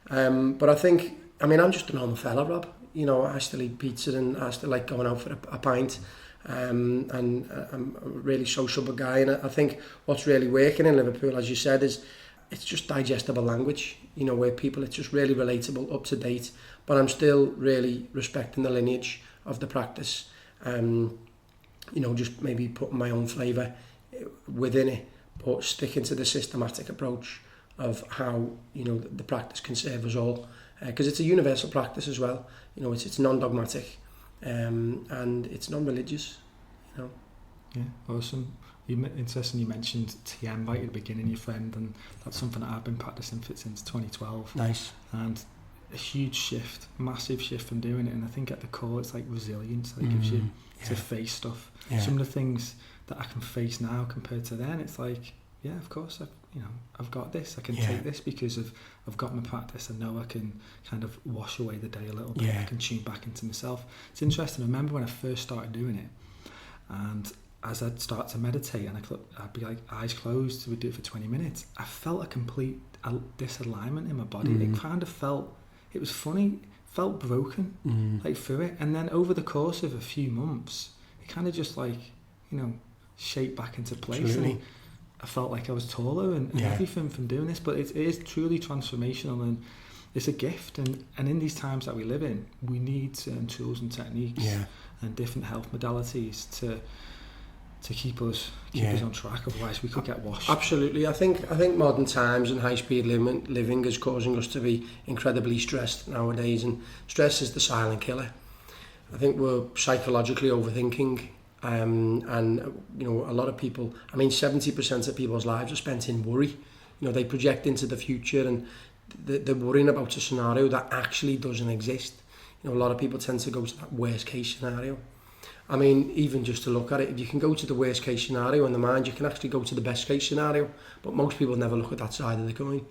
But I think, I'm just a normal fella, Rob. I still eat pizza and I still like going out for a pint. And I'm a really sociable guy, and I think what's really working in Liverpool, as you said, is it's just digestible language, where people, it's just really relatable, up to date, but I'm still really respecting the lineage of the practice, just maybe putting my own flavour within it, but sticking to the systematic approach of how, the practice can serve us all, because it's a universal practice as well. It's non-dogmatic. And it's non-religious, Yeah, awesome. Interesting you mentioned TM right at the beginning, your friend, and that's something that I've been practicing since 2012. Nice. And a huge shift, massive shift from doing it, and I think at the core it's like resilience that gives you to face stuff. Yeah. Some of the things that I can face now compared to then, it's like, yeah, of course, I've got this. I can take this because I've got my practice. I know I can kind of wash away the day a little bit. I can tune back into myself. It's interesting. I remember when I first started doing it, and as I'd start to meditate and I'd be like eyes closed, we'd do it for 20 minutes. I felt a complete disalignment in my body. It kind of felt, it was funny, felt broken, like through it. And then over the course of a few months, it kind of just like, shaped back into place. Absolutely. And I felt like I was taller and everything from doing this, but it is truly transformational, and it's a gift. And in these times that we live in, we need certain tools and techniques and different health modalities to keep us on track. Otherwise, we could get washed. Absolutely. I think modern times and high-speed living is causing us to be incredibly stressed nowadays, and stress is the silent killer. I think we're psychologically overthinking. And a lot of people, 70% of people's lives are spent in worry, You know, they project into the future and they're worrying about a scenario that actually doesn't exist. You know, a lot of people tend to go to that worst case scenario. I mean, even just to look at it, if you can go to the worst case scenario in the mind, you can actually go to the best case scenario. But most people never look at that side of the coin.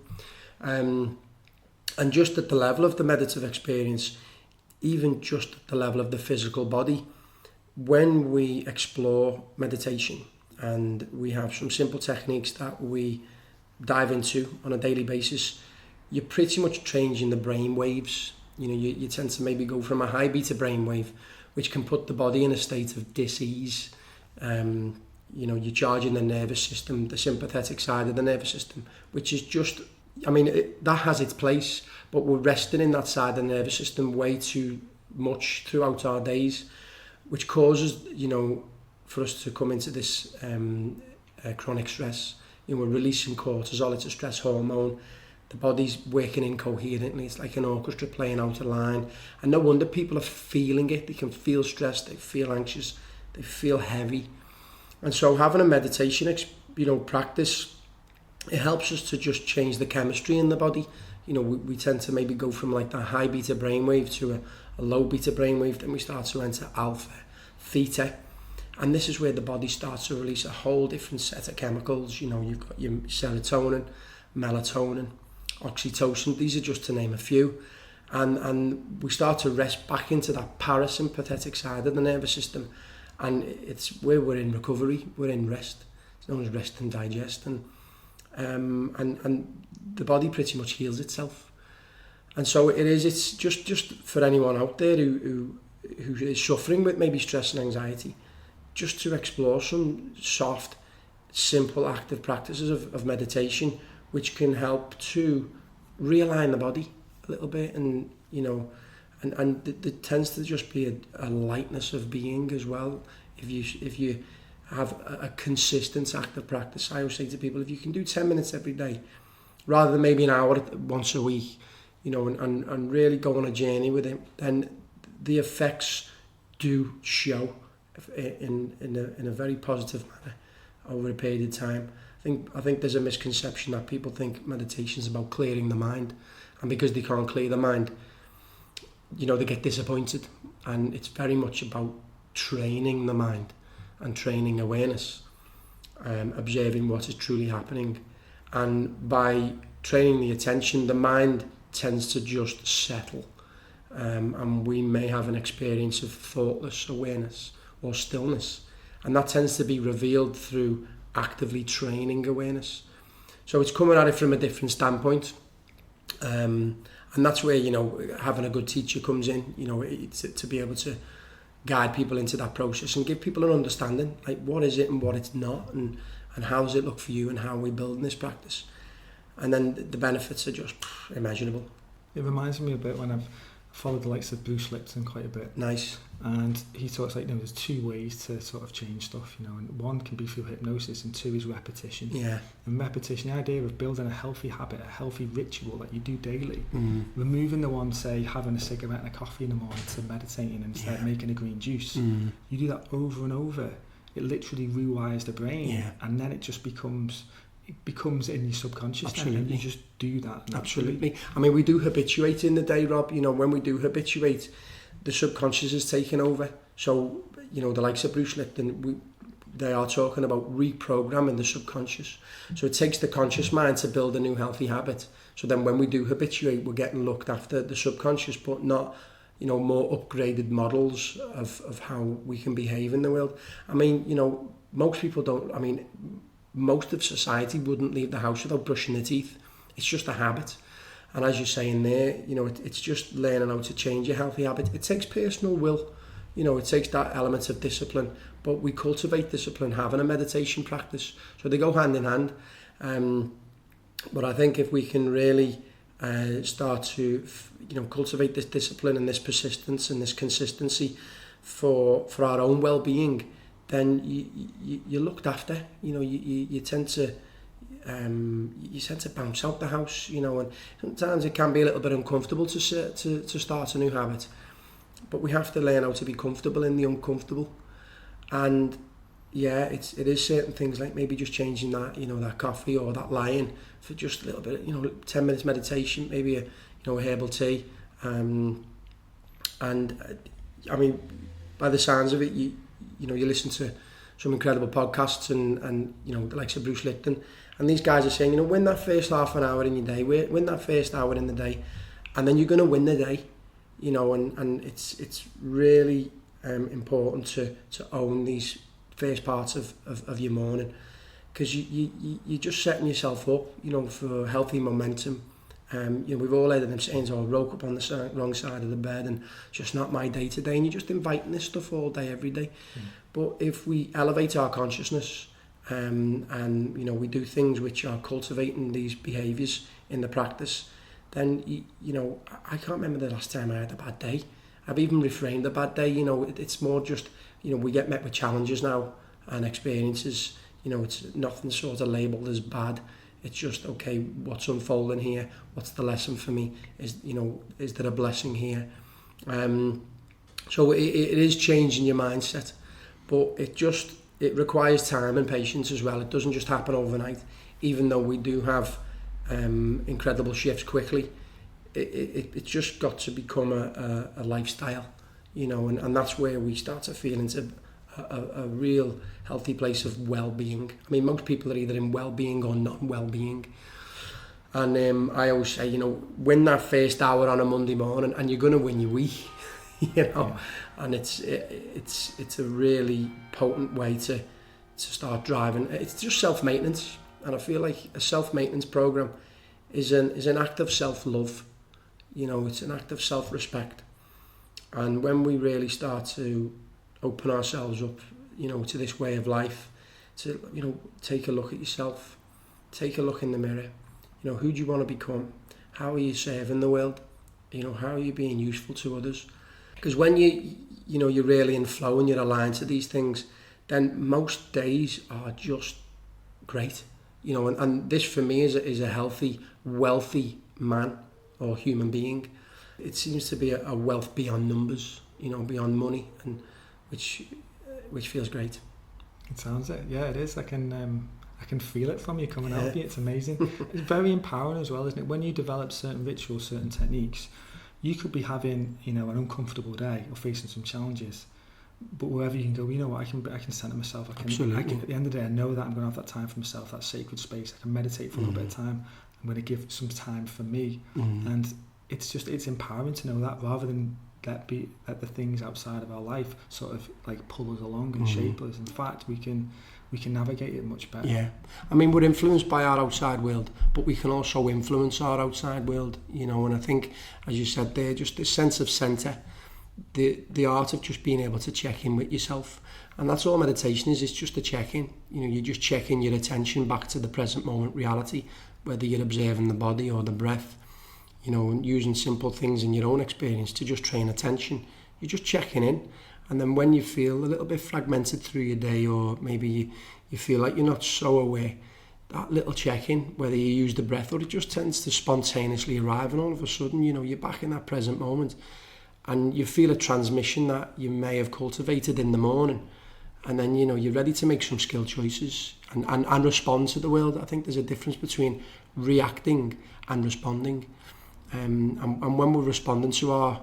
And just at the level of the meditative experience, even just at the level of the physical body, when we explore meditation and we have some simple techniques that we dive into on a daily basis, you're pretty much changing the brain waves. You know, you tend to maybe go from a high beta brain wave, which can put the body in a state of dis-ease. You know, you're charging the nervous system, the sympathetic side of the nervous system, which is just, I mean, that has its place, but we're resting in that side of the nervous system way too much throughout our days, which causes, you know, for us to come into this chronic stress. You know, we're releasing cortisol, it's a stress hormone. The body's working incoherently. It's like an orchestra playing out a line. And no wonder people are feeling it. They can feel stressed, they feel anxious, they feel heavy. And so having a meditation, you know, practice, it helps us to just change the chemistry in the body. You know, we tend to maybe go from like that high beta brainwave to a low beta brainwave, then we start to enter alpha, theta. And this is where the body starts to release a whole different set of chemicals. You know, you've got your serotonin, melatonin, oxytocin. These are just to name a few. And we start to rest back into that parasympathetic side of the nervous system. And it's where we're in recovery, we're in rest. It's known as rest and digest. And the body pretty much heals itself. And so it's just for anyone out there who is suffering with maybe stress and anxiety, just to explore some soft, simple, active practices of meditation, which can help to realign the body a little bit, and you know, and there tends to just be a lightness of being as well. If you have a consistent active practice, I always say to people, if you can do 10 minutes every day, rather than maybe an hour once a week, you know, and really go on a journey with it, then the effects do show in a very positive manner over a period of time. I think there's a misconception that people think meditation is about clearing the mind, and because they can't clear the mind, you know, they get disappointed. And it's very much about training the mind and training awareness, observing what is truly happening. And by training the attention, the mind tends to just settle, and we may have an experience of thoughtless awareness or stillness, and that tends to be revealed through actively training awareness. So it's coming at it from a different standpoint, and that's where, you know, having a good teacher comes in. You know, it's to be able to guide people into that process and give people an understanding, like what is it and what it's not, and how does it look for you, and how we build this practice. And then the benefits are just immeasurable. It reminds me a bit when I've followed the likes of Bruce Lipton quite a bit. Nice. And he talks like, you know, there's two ways to sort of change stuff, you know, and one can be through hypnosis and two is repetition. Yeah. And repetition, the idea of building a healthy habit, a healthy ritual that you do daily, removing the one, say, having a cigarette and a coffee in the morning to meditating and instead making a green juice. You do that over and over. It literally rewires the brain, and then it just becomes in your subconscious. Absolutely. And you just do that. Absolutely. I mean, we do habituate in the day, Rob. You know, when we do habituate, the subconscious is taking over. So, you know, the likes of Bruce Lipton, they are talking about reprogramming the subconscious. So it takes the conscious mind to build a new healthy habit. So then when we do habituate, we're getting looked after the subconscious, but not, you know, more upgraded models of how we can behave in the world. I mean, you know, most people don't, I mean, most of society wouldn't leave the house without brushing their teeth. It's just a habit. And as you're saying there, you know, it's just learning how to change a healthy habit. It takes personal will, you know, it takes that element of discipline, but we cultivate discipline having a meditation practice. So they go hand in hand. But I think if we can really start to, you know, cultivate this discipline and this persistence and this consistency for our own well-being, then you're looked after. You know, you tend to bounce out the house, you know, and sometimes it can be a little bit uncomfortable to start a new habit, but we have to learn how to be comfortable in the uncomfortable. And yeah, it is certain things like maybe just changing that, that coffee or that lying for just a little bit, 10 minutes meditation, maybe a herbal tea. And I mean, by the sounds of it, you listen to some incredible podcasts and the likes of Bruce Lipton, and these guys are saying, win that first half an hour in your day, win that first hour in the day, and then you're going to win the day, and it's really important to own these first parts of your morning, because you're just setting yourself up, for healthy momentum. We've all heard of them saying, I woke up on the wrong side of the bed and just not my day today, and you're just inviting this stuff all day, every day. But if we elevate our consciousness and we do things which are cultivating these behaviours in the practice, then I can't remember the last time I had a bad day. I've even reframed a bad day. It's more just we get met with challenges now and experiences. It's nothing sort of labelled as bad. It's just, okay, what's unfolding here? What's the lesson for me? Is there a blessing here? So it is changing your mindset, but it requires time and patience as well. It doesn't just happen overnight. Even though we do have incredible shifts quickly, it's just got to become a lifestyle, and that's where we start to feel into a real healthy place of well-being. I mean, most people are either in well-being or non-well-being, and I always say, win that first hour on a Monday morning, and you're going to win your week. And it's a really potent way to start driving. It's just self-maintenance, and I feel like a self-maintenance program is an act of self-love. It's an act of self-respect, and when we really start to open ourselves up, to this way of life, to take a look at yourself, take a look in the mirror. Who do you want to become? How are you serving the world? How are you being useful to others? Because when you're really in flow and you're aligned to these things, then most days are just great. And this for me is a healthy, wealthy man or human being. It seems to be a wealth beyond numbers, beyond money, and which feels great. It sounds it. Yeah, it is. I can feel it from you coming out of you. It's amazing. It's very empowering as well, isn't it? When you develop certain rituals, certain techniques, you could be having, an uncomfortable day or facing some challenges, but wherever you can go, I can center myself. Absolutely. At the end of the day, I know that I'm going to have that time for myself, that sacred space. I can meditate for a little bit of time. I'm going to give some time for me, and it's empowering to know that, rather than let the things outside of our life sort of like pull us along and shape us. In fact, we can navigate it much better. Yeah, I mean, we're influenced by our outside world, but we can also influence our outside world, and I think, as you said there, just this sense of centre, the art of just being able to check in with yourself. And that's all meditation is. It's just a check-in. You're just checking your attention back to the present moment reality, whether you're observing the body or the breath, and using simple things in your own experience to just train attention. You're just checking in. And then when you feel a little bit fragmented through your day, or maybe you feel like you're not so aware, that little check-in, whether you use the breath or it just tends to spontaneously arrive, and all of a sudden, you're back in that present moment, and you feel a transmission that you may have cultivated in the morning, and then, you're ready to make some skill choices and respond to the world. I think there's a difference between reacting and responding. And when we're responding to our,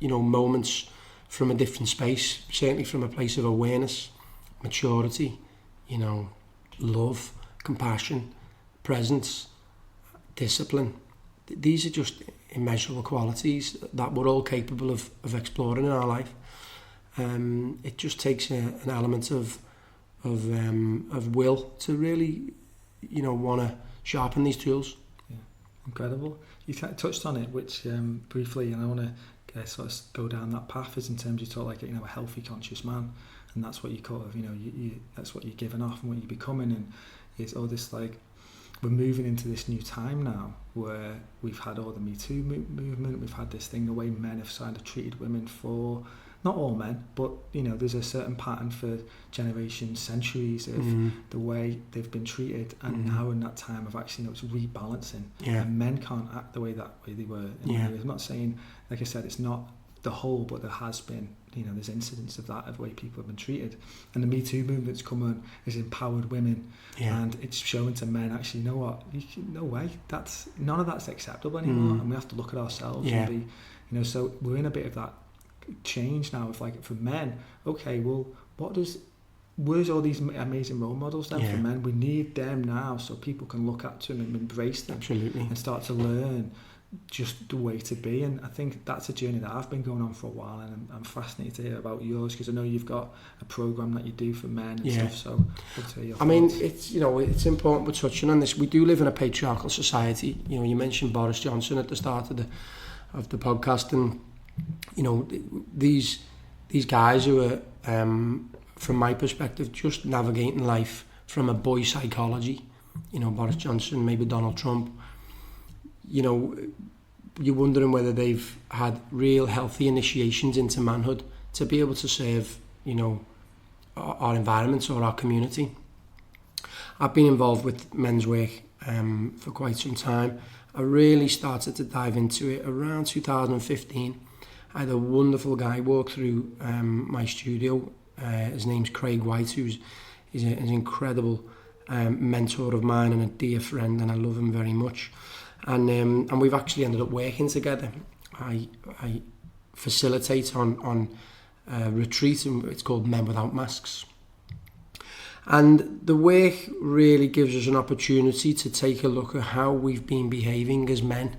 moments from a different space, certainly from a place of awareness, maturity, love, compassion, presence, discipline. These are just immeasurable qualities that we're all capable of exploring in our life. It just takes an element of will to really, want to sharpen these tools. Yeah, incredible. You touched on it, which briefly, and I want to sort of go down that path, is in terms you talk like a healthy, conscious man, and that's what you kind of that's what you're giving off and what you're becoming, and it's all this like we're moving into this new time now where we've had all the Me Too movement, we've had this thing the way men have kind of treated women for. Not all men, but there's a certain pattern for generations, centuries of the way they've been treated, and now in that time of actually, it's rebalancing. Yeah. And men can't act the way they were. I'm not saying, like I said, it's not the whole, but there has been, there's incidents of that, of the way people have been treated. And the Me Too movement's come on, has empowered women, and it's showing to men, actually, you know what, no way, none of that's acceptable anymore, and we have to look at ourselves and be, so we're in a bit of that change now, of like, for men, okay, well, where's all these amazing role models then for men? We need them now, so people can look up to them and embrace them. Absolutely. And start to learn just the way to be. And I think that's a journey that I've been going on for a while, and I'm fascinated to hear about yours, because I know you've got a program that you do for men and stuff, so good to hear your thoughts. It's important we're touching on this. We do live in a patriarchal society. You mentioned Boris Johnson at the start of the podcast, and these guys who are from my perspective just navigating life from a boy psychology, Boris Johnson, maybe Donald Trump, you're wondering whether they've had real healthy initiations into manhood to be able to serve our environments or our community. I've been involved with men's work for quite some time. I really started to dive into it around 2015. I had a wonderful guy walk through my studio. His name's Craig White, who's an incredible mentor of mine and a dear friend, and I love him very much. And we've actually ended up working together. I facilitate on a retreat, and it's called Men Without Masks. And the work really gives us an opportunity to take a look at how we've been behaving as men,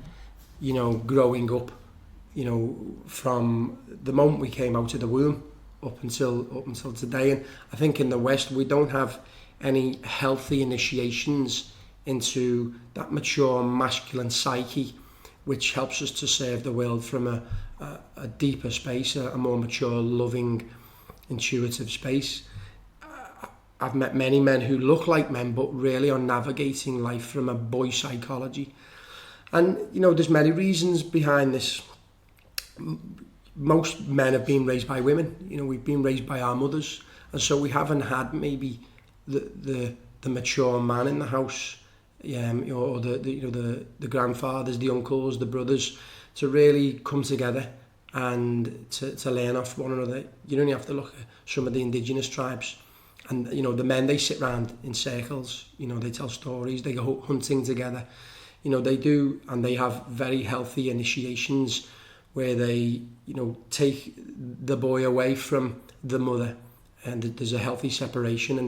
growing up, from the moment we came out of the womb up until today. And I think in the West we don't have any healthy initiations into that mature masculine psyche, which helps us to serve the world from a deeper space, a more mature, loving, intuitive space. I've met many men who look like men but really are navigating life from a boy psychology. And there's many reasons behind this. Most men have been raised by women. We've been raised by our mothers, and so we haven't had maybe the mature man in the house, or the grandfathers, the uncles, the brothers, to really come together and to learn off one another. You only have to look at some of the indigenous tribes, and the men, they sit around in circles. They tell stories, they go hunting together. They do, and they have very healthy initiations where they, take the boy away from the mother, and there's a healthy separation,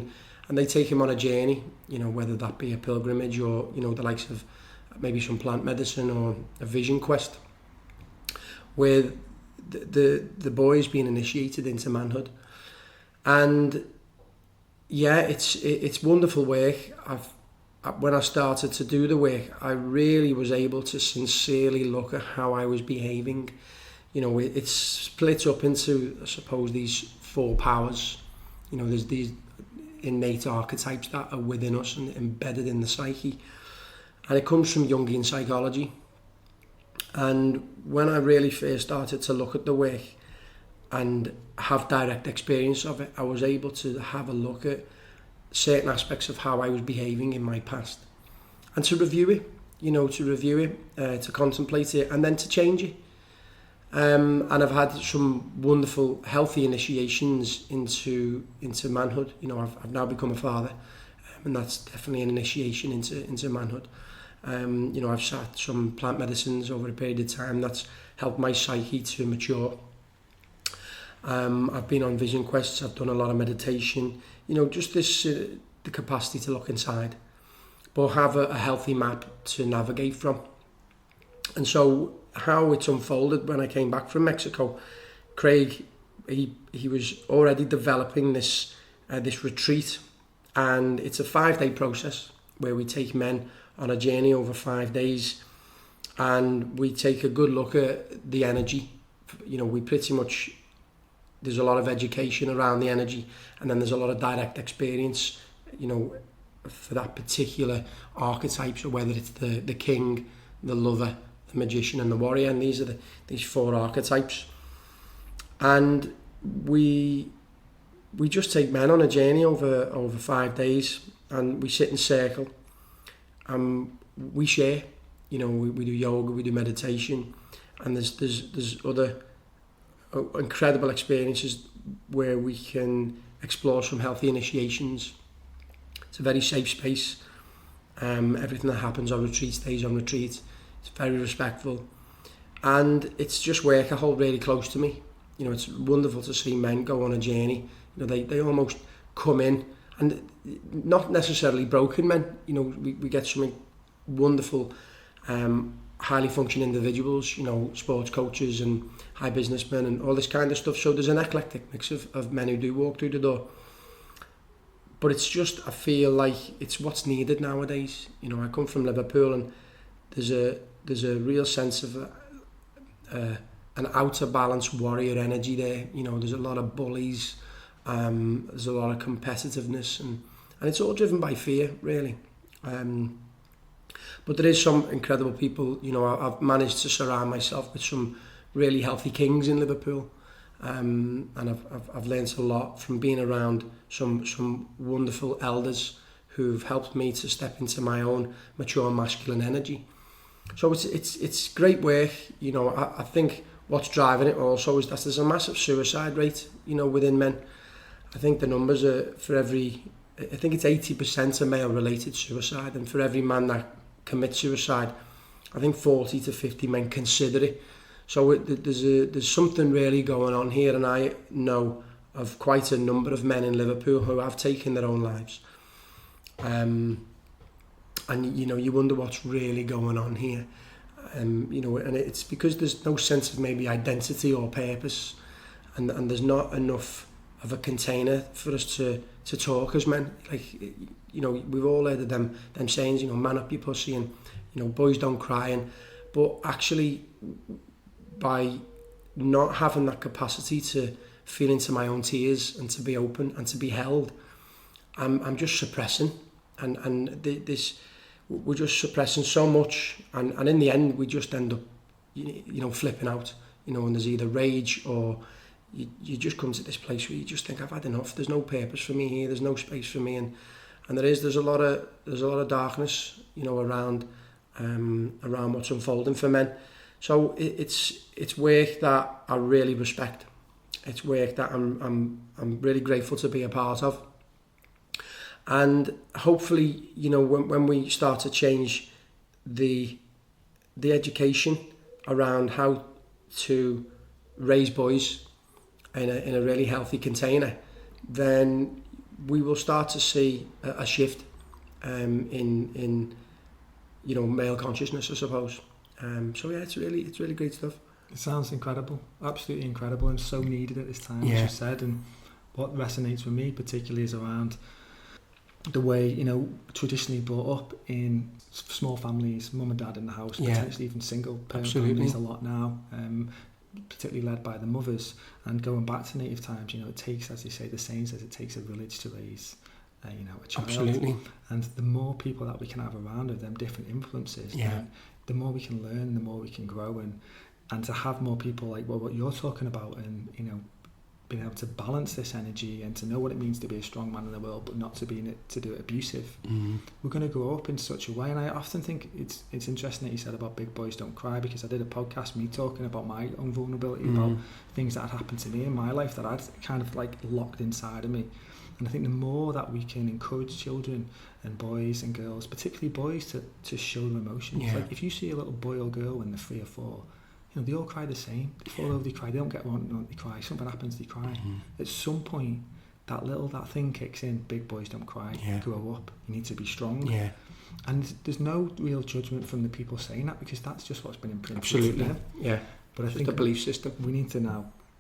and they take him on a journey, whether that be a pilgrimage or, the likes of maybe some plant medicine or a vision quest, where the boy is being initiated into manhood. And it's wonderful work. When I started to do the work, I really was able to sincerely look at how I was behaving. It's split up into, I suppose, these four powers. There's these innate archetypes that are within us and embedded in the psyche. And it comes from Jungian psychology. And when I really first started to look at the work and have direct experience of it, I was able to have a look at certain aspects of how I was behaving in my past, and to review it, to contemplate it, and then to change it. And I've had some wonderful, healthy initiations into manhood. I've now become a father, and that's definitely an initiation into manhood. I've sat some plant medicines over a period of time that's helped my psyche to mature. I've been on vision quests, I've done a lot of meditation, just this, the capacity to look inside, but have a healthy map to navigate from. And so how it's unfolded when I came back from Mexico, Craig, he was already developing this retreat, and it's a 5-day process where we take men on a journey over 5 days, and we take a good look at the energy. We pretty much, there's a lot of education around the energy, and then there's a lot of direct experience, for that particular archetype. So whether it's the king, the lover, the magician, and the warrior, and these are these four archetypes. And we just take men on a journey over 5 days, and we sit in circle, and we share. We do yoga, we do meditation, and there's other incredible experiences where we can explore some healthy initiations. It's a very safe space. Everything that happens on retreat stays on retreat. It's very respectful, and it's just work I hold really close to me. You know, it's wonderful to see men go on a journey. You know, they almost come in, and not necessarily broken men. You know, we get some wonderful, highly functioning individuals, you know, sports coaches and high businessmen and all this kind of stuff. So there's an eclectic mix of men who do walk through the door. But it's just, I feel like it's what's needed nowadays. You know, I come from Liverpool, and there's a real sense of an outer balance warrior energy there. You know, there's a lot of bullies, there's a lot of competitiveness, and it's all driven by fear, really. But there is some incredible people. You know, I've managed to surround myself with some really healthy kings in Liverpool, and I've learned a lot from being around some wonderful elders who've helped me to step into my own mature masculine energy. So it's great work. You know, I think what's driving it also is that there's a massive suicide rate, you know, within men. I think the numbers are I think it's 80% are male-related suicide, and for every man that commits suicide, I think 40 to 50 men consider it. So there's something really going on here, and I know of quite a number of men in Liverpool who have taken their own lives. And you know, you wonder what's really going on here. You know, and it's because there's no sense of maybe identity or purpose, and there's not enough of a container for us to talk as men. Like, you know, we've all heard of them sayings, you know, man up your pussy, and, you know, boys don't cry. But actually, by not having that capacity to feel into my own tears and to be open and to be held, I'm just suppressing, and we're just suppressing so much, and in the end we just end up, you know, flipping out, you know, and there's either rage or you just come to this place where you just think, I've had enough. There's no purpose for me here. There's no space for me, and there's a lot of darkness, you know, around what's unfolding for men. So it's work that I really respect. It's work that I'm really grateful to be a part of. And hopefully, you know, when we start to change the education around how to raise boys in a really healthy container, then we will start to see a shift in you know, male consciousness, I suppose. So yeah, it's really great stuff. It sounds incredible, absolutely incredible, and so needed at this time, as you said. And what resonates with me particularly is around the way, you know, traditionally brought up in small families, mum and dad in the house, potentially even single parent families a lot now, particularly led by the mothers. And going back to native times, you know, it takes, as they say, the saying says, it takes a village to raise you know, a child. Absolutely. And the more people that we can have around of them different influences, then the more we can learn, the more we can grow, and to have more people like what you're talking about, and, you know, being able to balance this energy and to know what it means to be a strong man in the world, but not to be in it to do it abusive. We're going to grow up in such a way. And I often think it's interesting that you said about big boys don't cry, because I did a podcast, me talking about my own vulnerability, about things that had happened to me in my life that I'd kind of like locked inside of me. And I think the more that we can encourage children and boys and girls, particularly boys, to show them emotions. Like, if you see a little boy or girl when they're 3 or 4, you know, they all cry the same. They fall over, they cry. They don't get one, they cry. Something happens, they cry. At some point, that thing kicks in. Big boys don't cry. Grow up. You need to be strong. And there's no real judgment from the people saying that, because that's just what's been imprinted. Absolutely. Them. But I think the belief system. We need to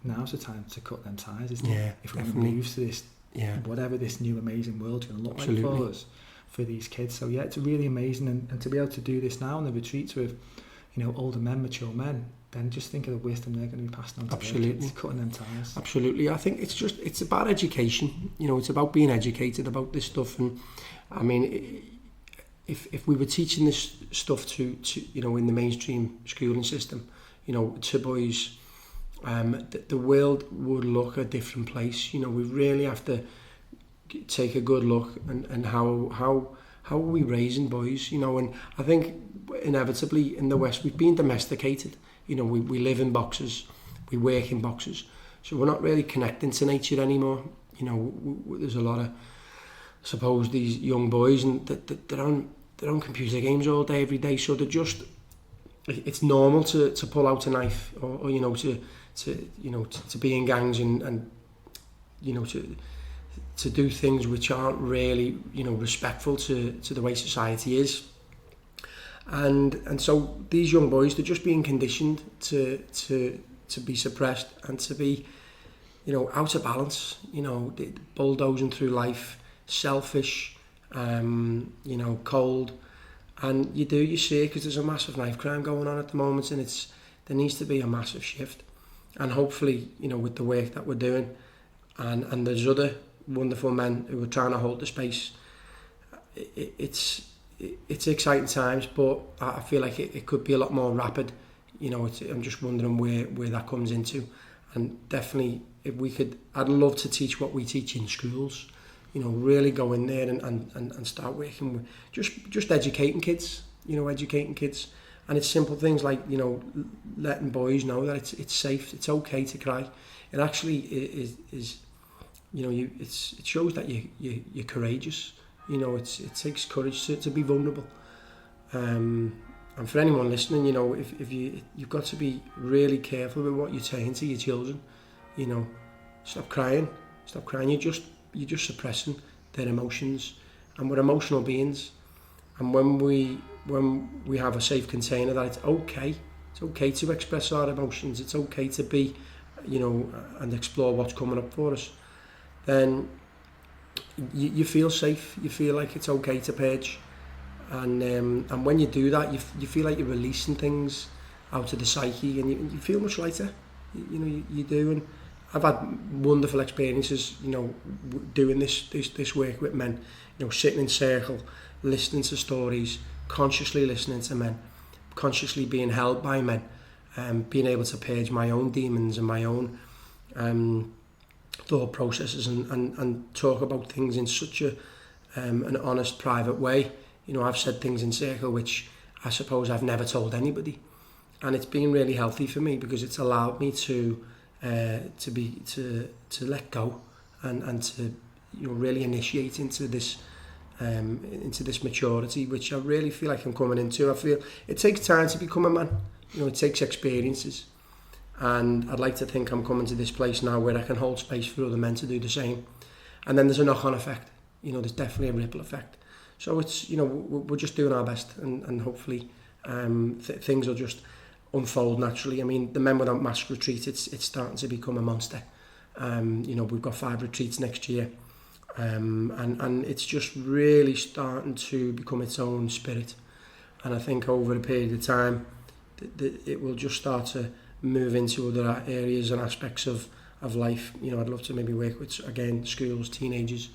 now's the time to cut them ties, isn't it? If we're going to move to this, whatever this new amazing world's going to look like for us, for these kids. So yeah, it's really amazing, and to be able to do this now in the retreats with, you know, older men, mature men, then just think of the wisdom they're going to be passed on to their kids, cutting them ties. Absolutely. I think it's about education. You know, it's about being educated about this stuff. And I mean, if we were teaching this stuff to you know, in the mainstream schooling system, you know, to boys, the world would look a different place. You know, we really have to take a good look and how are we raising boys, you know. And I think inevitably in the West we've been domesticated. You know, we live in boxes, we work in boxes. So we're not really connecting to nature anymore. You know, there's a lot of, I suppose, these young boys and they're on computer games all day, every day. So they're just, it's normal to pull out a knife or you know, to be in gangs and you know, to do things which aren't really, you know, respectful to the way society is. And so these young boys, they're just being conditioned to be suppressed and to be, you know, out of balance, you know, bulldozing through life, selfish, you know, cold. And you see it because there's a massive knife crime going on at the moment, and there needs to be a massive shift. And hopefully, you know, with the work that we're doing, and there's other wonderful men who are trying to hold the space, it's exciting times, but I feel like it could be a lot more rapid. You know, I'm just wondering where that comes into. And definitely, if we could, I'd love to teach what we teach in schools. You know, really go in there and start working with just educating kids. You know, educating kids, and it's simple things like, you know, letting boys know that it's safe, it's okay to cry. It actually is you know, it shows that you're courageous. You know, it takes courage to be vulnerable. And for anyone listening, you know, if you've got to be really careful with what you're saying to your children. You know, stop crying. You're just suppressing their emotions, and we're emotional beings. And when we have a safe container that it's okay to express our emotions, it's okay to be, you know, and explore what's coming up for us, then you feel safe. You feel like it's okay to purge, and when you do that, you feel like you're releasing things out of the psyche, and you feel much lighter. You know, you do. And I've had wonderful experiences, you know, doing this work with men. You know, sitting in circle, listening to stories, consciously listening to men, consciously being held by men, being able to purge my own demons and my own thought processes, and talk about things in such an honest, private way. You know, I've said things in circle which I suppose I've never told anybody, and it's been really healthy for me because it's allowed me to let go and to, you know, really initiate into this maturity, which I really feel like I'm coming into. I feel it takes time to become a man. You know, it takes experiences, and I'd like to think I'm coming to this place now where I can hold space for other men to do the same. And then there's a knock-on effect. You know, there's definitely a ripple effect. So it's, you know, we're just doing our best, and hopefully things will just unfold naturally. I mean, the Men Without Mask retreat, it's starting to become a monster. You know, we've got 5 retreats next year, and it's just really starting to become its own spirit. And I think over a period of time, it will just start to move into other areas and aspects of life. You know, I'd love to maybe work with, again, schools, teenagers.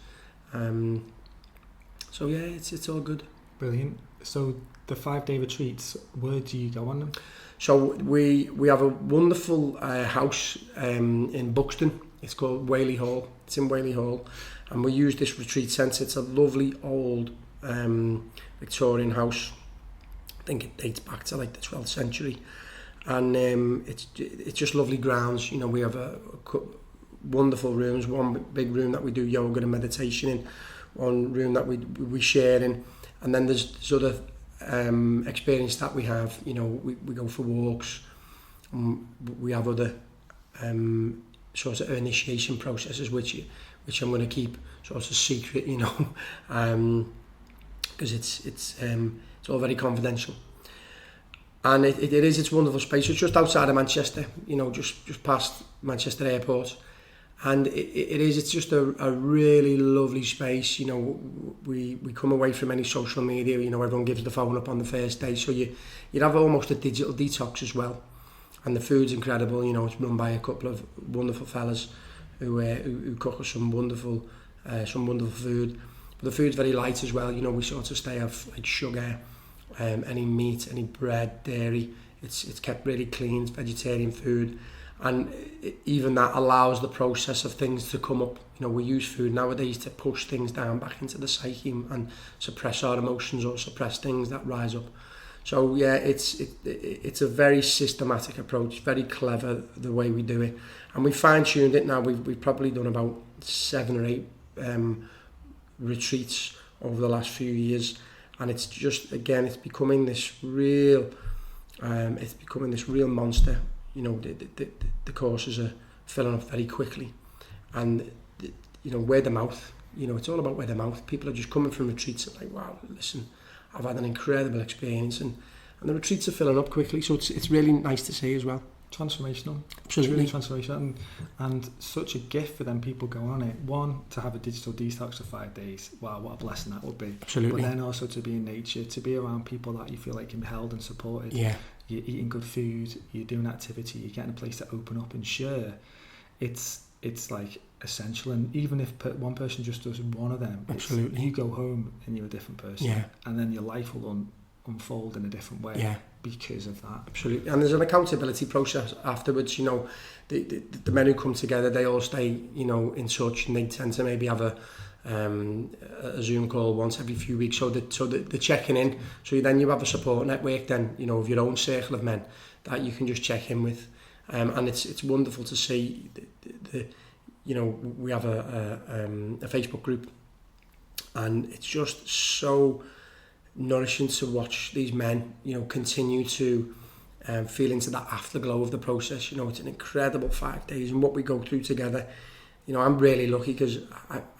So yeah, it's all good. Brilliant. So the 5-day retreats, where do you go on them? So we have a wonderful house in Buxton. It's called Whaley Hall. It's in Whaley Hall, and we use this retreat centre. It's a lovely old Victorian house. I think it dates back to like the 12th century, and it's just lovely grounds. You know, we have a wonderful rooms. One big room that we do yoga and meditation in. One room that we share in, and then there's other experience that we have. You know, we go for walks. We have other sort of initiation processes which I'm going to keep sort of secret, you know, because it's all very confidential. And it's wonderful space. It's just outside of Manchester, you know, just past Manchester Airport. And it's just a really lovely space. You know, we come away from any social media. You know, everyone gives the phone up on the first day, so you'd have almost a digital detox as well. And the food's incredible. You know, it's run by a couple of wonderful fellas who cook us some wonderful food. But the food's very light as well. You know, we sort of stay off like sugar, any meat, any bread, dairy. It's kept really clean. It's vegetarian food. And even that allows the process of things to come up. You know, we use food nowadays to push things down back into the psyche and suppress our emotions or suppress things that rise up. So yeah, it's a very systematic approach, very clever the way we do it, and we fine-tuned it now. We've probably done about 7 or 8 retreats over the last few years, and it's just, again, it's becoming this real monster. You know, the courses are filling up very quickly, and you know, word of mouth. You know, it's all about word of mouth. People are just coming from retreats and like, wow, listen, I've had an incredible experience, and the retreats are filling up quickly, so it's really nice to see as well. Transformational. Absolutely. It's really transformational, and such a gift for them people going on it. One, to have a digital detox for 5 days. Wow, what a blessing that would be. Absolutely. But then also to be in nature, to be around people that you feel like can be held and supported. Yeah. You're eating good food, you're doing activity, you're getting a place to open up and share. It's like essential, and even if one person just does one of them, absolutely, you go home and you're a different person. Yeah. And then your life will unfold in a different way. Yeah. Because of that. Absolutely. And there's an accountability process afterwards. You know, the men who come together, they all stay, you know, in touch, and they tend to maybe have a Zoom call once every few weeks, so the checking in. So then you have a support network then, you know, of your own circle of men that you can just check in with, and it's wonderful to see the you know, we have a Facebook group, and it's just so nourishing to watch these men, you know, continue to feel into that afterglow of the process. You know, it's an incredible 5 days, and what we go through together. You know, I'm really lucky because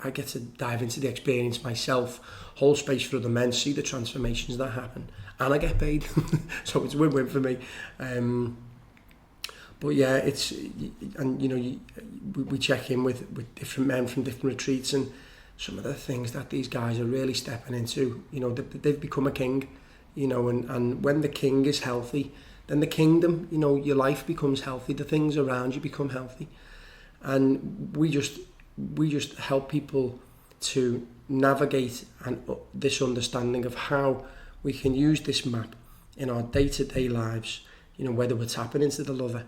I get to dive into the experience myself, hold space for other men, see the transformations that happen, and I get paid. So it's a win-win for me. But yeah, it's, and you know, we check in with different men from different retreats, and some of the things that these guys are really stepping into, you know, they've become a king, you know, and when the king is healthy, then the kingdom, you know, your life becomes healthy, the things around you become healthy. And we just help people to navigate this understanding of how we can use this map in our day-to-day lives, you know, whether we're tapping into the lover,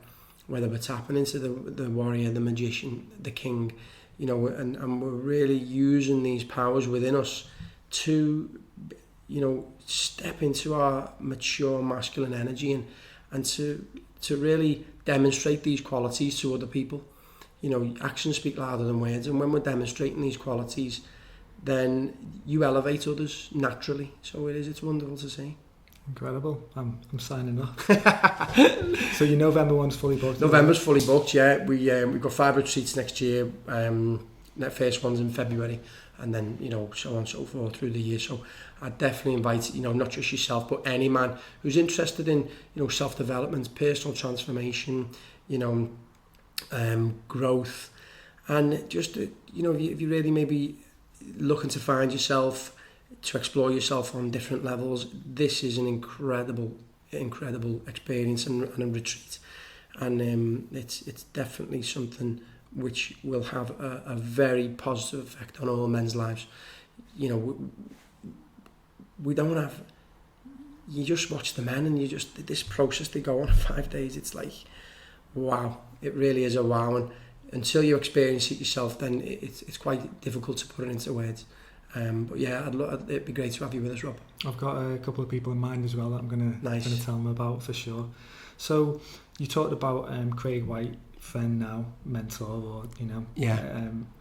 whether we're tapping into the warrior, the magician, the king, you know, and we're really using these powers within us to, you know, step into our mature masculine energy and to really demonstrate these qualities to other people. You know, actions speak louder than words, and when we're demonstrating these qualities, then you elevate others naturally. So it's wonderful to see. Incredible. I'm signing up. So your November one's fully booked? November's fully booked, yeah. We've got 5 retreats next year. The first one's in February, and then, you know, so on and so forth through the year. So I definitely invite, you know, not just yourself, but any man who's interested in, you know, self-development, personal transformation, you know, growth, and just, you know, if you really maybe looking to find yourself, to explore yourself on different levels, this is an incredible experience and a retreat, and it's definitely something which will have a very positive effect on all men's lives. You know, we don't have, you just watch the men, and you just, this process they go on 5 days, it's like, wow, it really is a wow, and until you experience it yourself, then it's quite difficult to put it into words. But yeah, it'd be great to have you with us, Rob. I've got a couple of people in mind as well that I'm going to tell them about for sure. So you talked about Craig White, friend now, mentor, or, you know,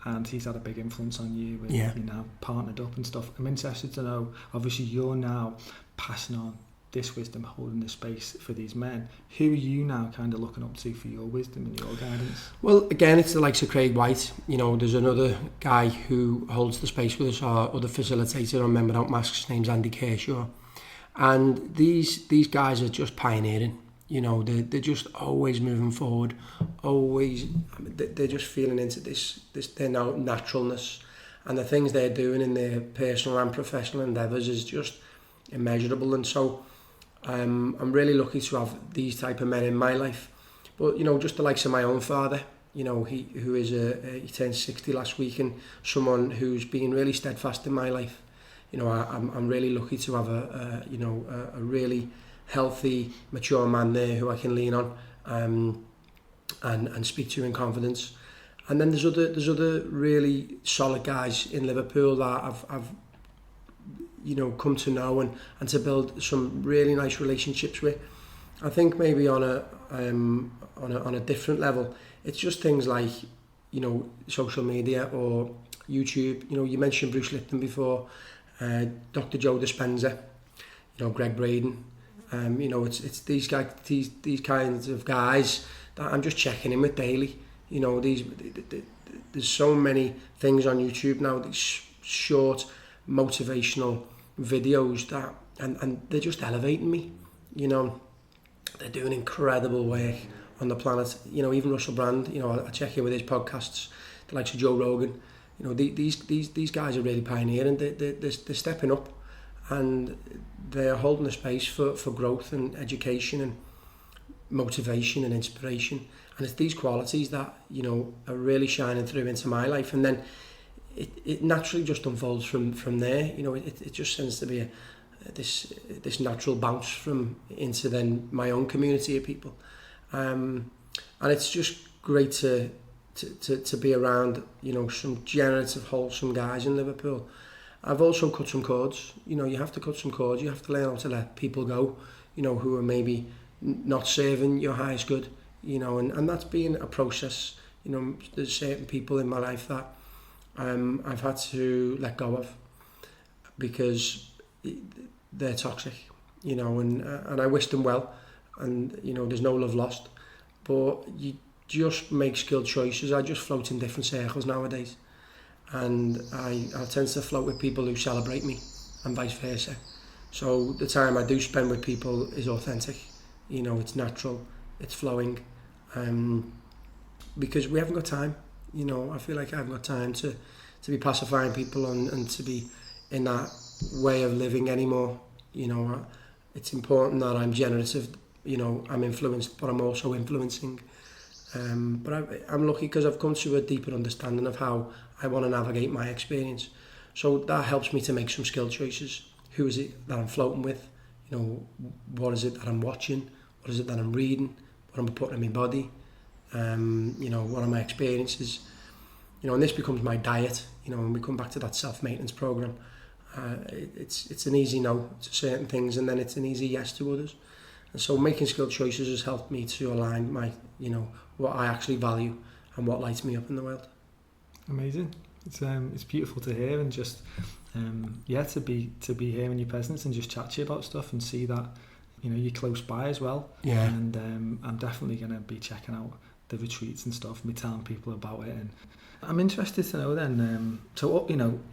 and he's had a big influence on you, and you know, partnered up and stuff. I'm interested to know, obviously you're now passing on this wisdom, holding this space for these men. Who are you now kind of looking up to for your wisdom and your guidance? Well, again, it's the likes of Craig White. You know, there's another guy who holds the space with us, our other facilitator on Men Without Masks. His name's Andy Kershaw. And these guys are just pioneering. You know, they're just always moving forward, always, they're just feeling into this their naturalness, and the things they're doing in their personal and professional endeavours is just immeasurable. And so I'm really lucky to have these type of men in my life. But, you know, just the likes of my own father, you know, he turned 60 last week, and someone who's been really steadfast in my life. You know, I'm really lucky to have a really healthy, mature man there who I can lean on and speak to in confidence. And then there's other really solid guys in Liverpool that I've come to know and to build some really nice relationships with. I think maybe on a different level, it's just things like, social media or YouTube. You mentioned Bruce Lipton before, Dr. Joe Dispenza, Greg Braden. It's these guys, these kinds of guys that I'm just checking in with daily. There's so many things on YouTube now, these short motivational videos that and they're just elevating me. They're doing incredible work on the planet. Even Russell Brand, I check in with his podcasts, the likes of Joe Rogan. These guys are really pioneering. They're stepping up, and they're holding a space for growth and education and motivation and inspiration. And it's these qualities that are really shining through into my life, and then it naturally just unfolds from there. It just tends to be this natural bounce into then my own community of people, and it's just great to be around some generative, wholesome guys in Liverpool. I've also cut some cords. You have to cut some cords. You have to learn how to let people go, who are maybe not serving your highest good, and that's been a process. There's certain people in my life that I've had to let go of because they're toxic, and I wish them well, and there's no love lost, but you just make skilled choices. I just float in different circles nowadays, and I tend to float with people who celebrate me and vice versa. So the time I do spend with people is authentic, it's natural, it's flowing, because we haven't got time. I feel like I haven't got time to be pacifying people and to be in that way of living anymore. It's important that I'm generative, I'm influenced, but I'm also influencing. But I'm lucky because I've come to a deeper understanding of how I want to navigate my experience. So that helps me to make some skilled choices. Who is it that I'm floating with? What is it that I'm watching? What is it that I'm reading? What am I putting in my body? What are my experiences? And this becomes my diet. When we come back to that self-maintenance program, it's an easy no to certain things, and then it's an easy yes to others. And so making skilled choices has helped me to align my, what I actually value and what lights me up in the world. Amazing. It's beautiful to hear, and just to be here in your presence and just chat to you about stuff and see that you're close by as well. Yeah. And I'm definitely going to be checking out the retreats and stuff and be telling people about it. And I'm interested to know then,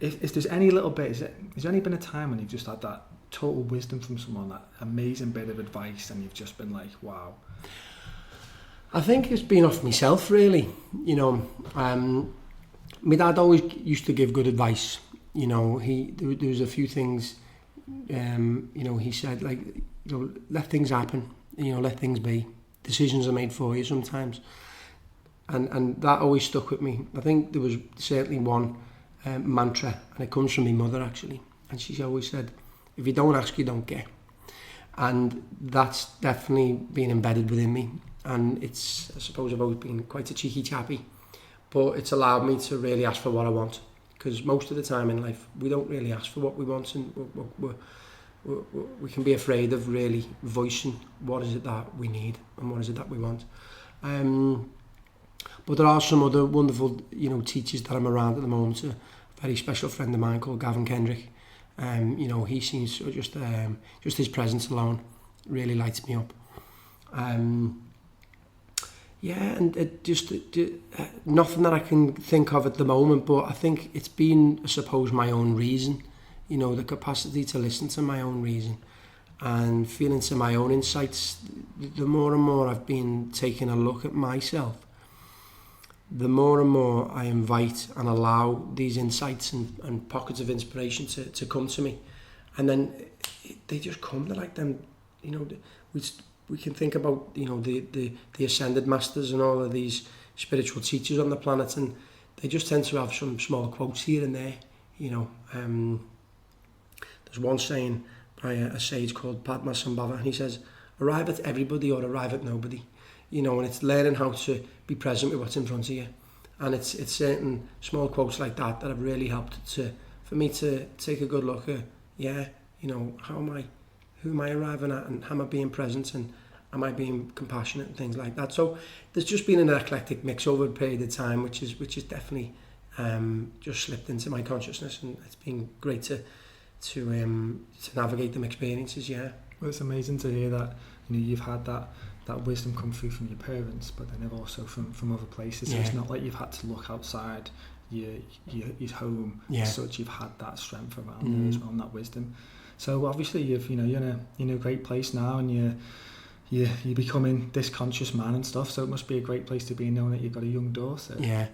if there's any little bit, has there any been a time when you've just had that total wisdom from someone, that amazing bit of advice, and you've just been like, wow? I think it's been off myself, really. My dad always used to give good advice. There was a few things, he said, like, let things happen, let things be. Decisions are made for you sometimes. And that always stuck with me. I think there was certainly one mantra, and it comes from my mother, actually. And she always said, if you don't ask, you don't get. And that's definitely been embedded within me. And it's, I suppose, I've always been quite a cheeky chappy, but it's allowed me to really ask for what I want. Because most of the time in life, we don't really ask for what we want, and we can be afraid of really voicing what is it that we need and what is it that we want. But there are some other wonderful, teachers that I'm around at the moment. A very special friend of mine called Gavin Kendrick. He seems just his presence alone really lights me up. And it just nothing that I can think of at the moment, but I think it's been, I suppose, my own reason, the capacity to listen to my own reason and feel into my own insights. The more and more I've been taking a look at myself, the more and more I invite and allow these insights and pockets of inspiration to come to me. And then they just come. They're like them, we can think about, the ascended masters and all of these spiritual teachers on the planet, and they just tend to have some small quotes here and there. There's one saying by a sage called Padmasambhava, and he says, arrive at everybody or arrive at nobody. And it's learning how to be present with what's in front of you. And it's certain small quotes like that have really helped for me to take a good look at, yeah, you know, who am I arriving at, and how am I being present, and am I being compassionate and things like that. So there's just been an eclectic mix over a period of time, which is definitely just slipped into my consciousness, and it's been great to navigate them experiences. Yeah. Well, it's amazing to hear that, you know, you've had that wisdom come through from your parents, but then also from other places. So Yeah. it's not like you've had to look outside your home. Yeah. As such, you've had that strength around there as well, and that wisdom. So obviously you're in a great place now, and you're becoming this conscious man and stuff. So it must be a great place to be, knowing that you've got a young daughter. Yeah.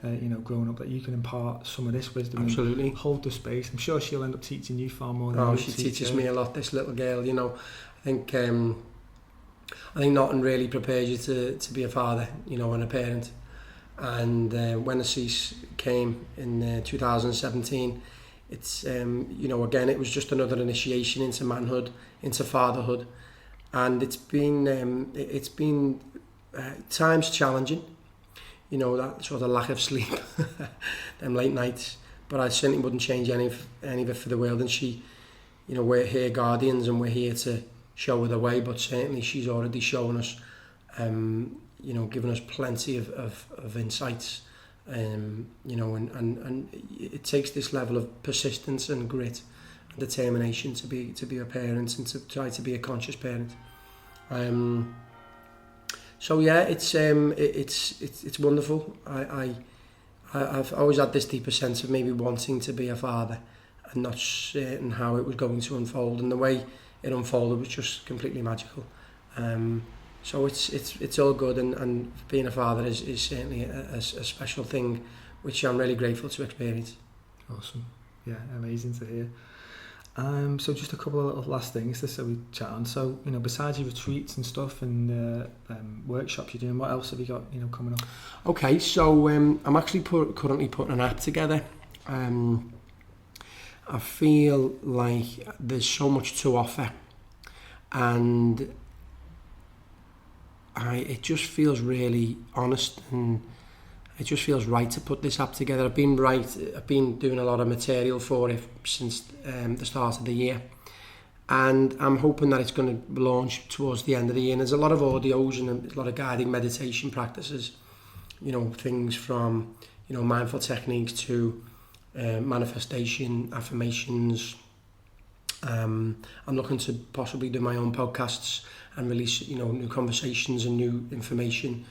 Growing up, that you can impart some of this wisdom. Absolutely. And hold the space. I'm sure she'll end up teaching you far more than she teaches me a lot. This little girl, you know. I think nothing really prepares you to be a father, you know, and a parent. And when the cease came in 2017, it's you know, again, it was just another initiation into manhood, into fatherhood, and it's been times challenging, you know, that sort of lack of sleep, them late nights. But I certainly wouldn't change any of it for the world. And she, you know, we're here guardians, and we're here to show her the way. But certainly she's already shown us, you know, given us plenty of insights, you know, and it takes this level of persistence and grit and determination to be a parent, and to try to be a conscious parent. So yeah, it's wonderful. I've always had this deeper sense of maybe wanting to be a father, and not certain how it was going to unfold, and the way it unfolded was just completely magical. So it's all good, and being a father is certainly a special thing, which I'm really grateful to experience. Awesome. Yeah, amazing to hear. So just a couple of last things just so we chat on. So, you know, besides your retreats and stuff and workshops you're doing, what else have you got, you know, coming up? Okay, so I'm actually currently putting an app together. I feel like there's so much to offer, and it just feels really honest, and it just feels right to put this app together. I've been doing a lot of material for it since the start of the year, and I'm hoping that it's going to launch towards the end of the year. And there's a lot of audios and a lot of guided meditation practices, you know, things from, you know, mindful techniques to manifestation, affirmations. I'm looking to possibly do my own podcasts and release, you know, new conversations and new information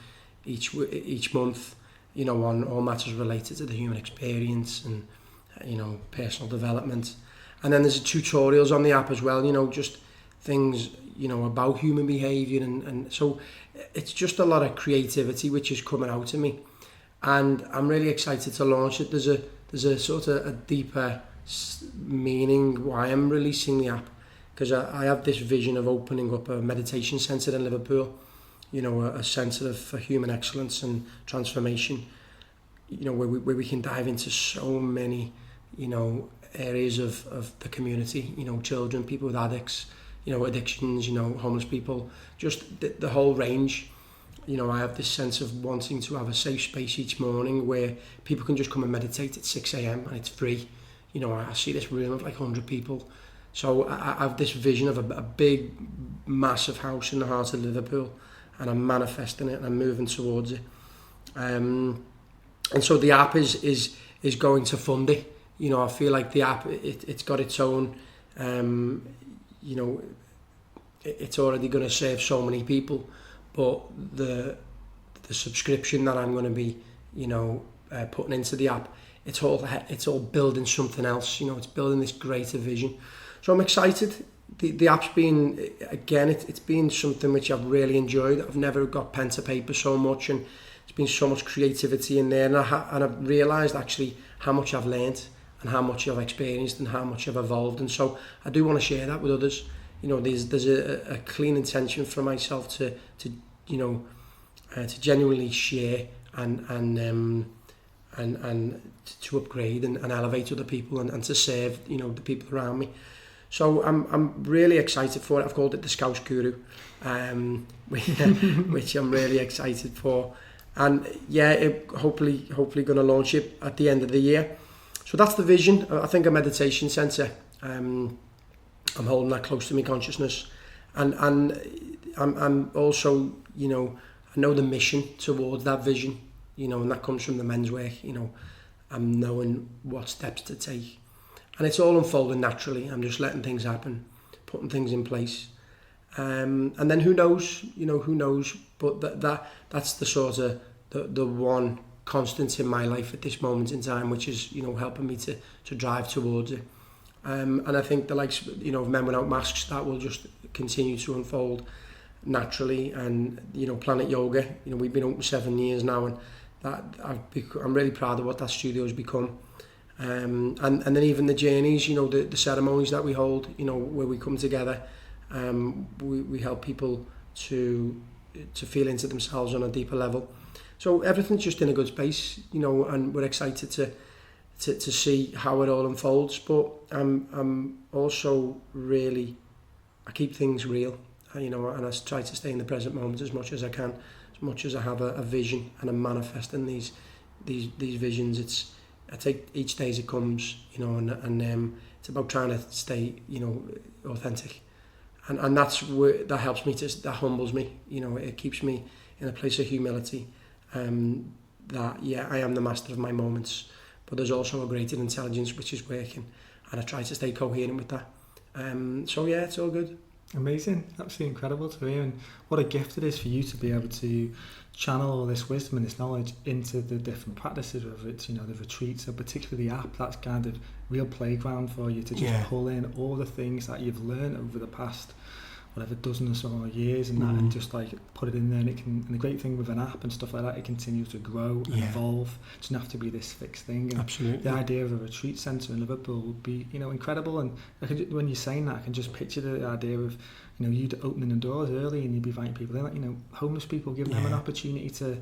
each month, you know, on all matters related to the human experience and, you know, personal development. And then there's tutorials on the app as well, you know, just things, you know, about human behaviour, and so it's just a lot of creativity which is coming out of me, and I'm really excited to launch it. There's a sort of a deeper meaning why I'm releasing the app, because I have this vision of opening up a meditation centre in Liverpool, you know, a centre for human excellence and transformation, you know, where we can dive into so many, you know, areas of the community, you know, children, people with addicts, you know, addictions, you know, homeless people, just the whole range. You know, I have this sense of wanting to have a safe space each morning where people can just come and meditate at 6 a.m. and it's free. You know, I see this room of like 100 people. So I have this vision of a big, massive house in the heart of Liverpool, and I'm manifesting it and I'm moving towards it. And so the app is going to fund it. You know, I feel like the app, it's got its own, you know, it's already going to serve so many people, but the subscription that I'm going to be, you know, putting into the app, it's all building something else. You know, it's building this greater vision. So I'm excited. The app's been, again, it's been something which I've really enjoyed. I've never got pen to paper so much, and there's been so much creativity in there, and I've realised actually how much I've learned and how much I've experienced and how much I've evolved. And so I do want to share that with others. You know, there's a clean intention for myself to you know, to genuinely share and to upgrade and elevate other people and to serve, you know, the people around me. So I'm really excited for it. I've called it the Scouse Guru, which I'm really excited for. And yeah, hopefully going to launch it at the end of the year. So that's the vision. I think a meditation centre, I'm holding that close to my consciousness, and I'm also, you know, I know the mission towards that vision, you know, and that comes from the men's work. You know, I'm knowing what steps to take, and it's all unfolding naturally. I'm just letting things happen, putting things in place, and then who knows, you know, who knows? But that's the sort of the one constant in my life at this moment in time, which is, you know, helping me to drive towards it. And I think the likes, you know, of Men Without Masks, that will just continue to unfold naturally. And, you know, Planet Yoga, you know, we've been open 7 years now, and that I'm really proud of what that studio's become. And then even the journeys, you know, the ceremonies that we hold, you know, where we come together, we help people to feel into themselves on a deeper level. So everything's just in a good space, you know, and we're excited to see how it all unfolds. But I'm also really, I keep things real, you know, and I try to stay in the present moment as much as I can, as much as I have a vision and I'm manifesting these visions. I take each day as it comes, you know, and it's about trying to stay, you know, authentic, and that's where that helps me, that humbles me, you know, it keeps me in a place of humility. That, yeah, I am the master of my moments, but there's also a greater intelligence which is working, and I try to stay coherent with that. So yeah, it's all good. Amazing, absolutely incredible to hear, and what a gift it is for you to be able to channel all this wisdom and this knowledge into the different practices, whether it's, you know, the retreats, or particularly the app. That's kind of real playground for you to just pull in all the things that you've learned over the past whatever dozen or so years, and that, and just like put it in there, and it can. And the great thing with an app and stuff like that, it continues to grow and evolve. It doesn't have to be this fixed thing. And absolutely, the idea of a retreat centre in Liverpool would be, you know, incredible. And when you're saying that, I can just picture the idea of, you know, you opening the doors early, and you'd be inviting people in, like, you know, homeless people, giving them an opportunity to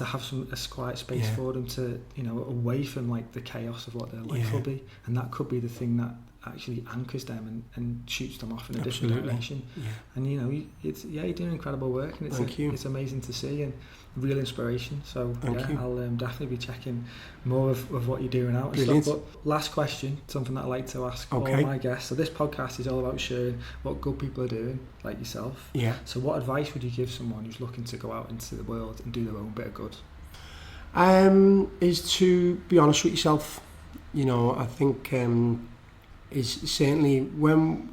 have a quiet space for them to, you know, away from like the chaos of what their life will be, and that could be the thing that actually anchors them and shoots them off in a different direction. And, you know, you're doing incredible work, and it's amazing to see, and real inspiration. So I'll definitely be checking more of what you're doing out and stuff. But last question, something that I like to ask all my guests. So this podcast is all about sharing what good people are doing, like yourself. So what advice would you give someone who's looking to go out into the world and do their own bit of good? Is to be honest with yourself. You know, I think is certainly when,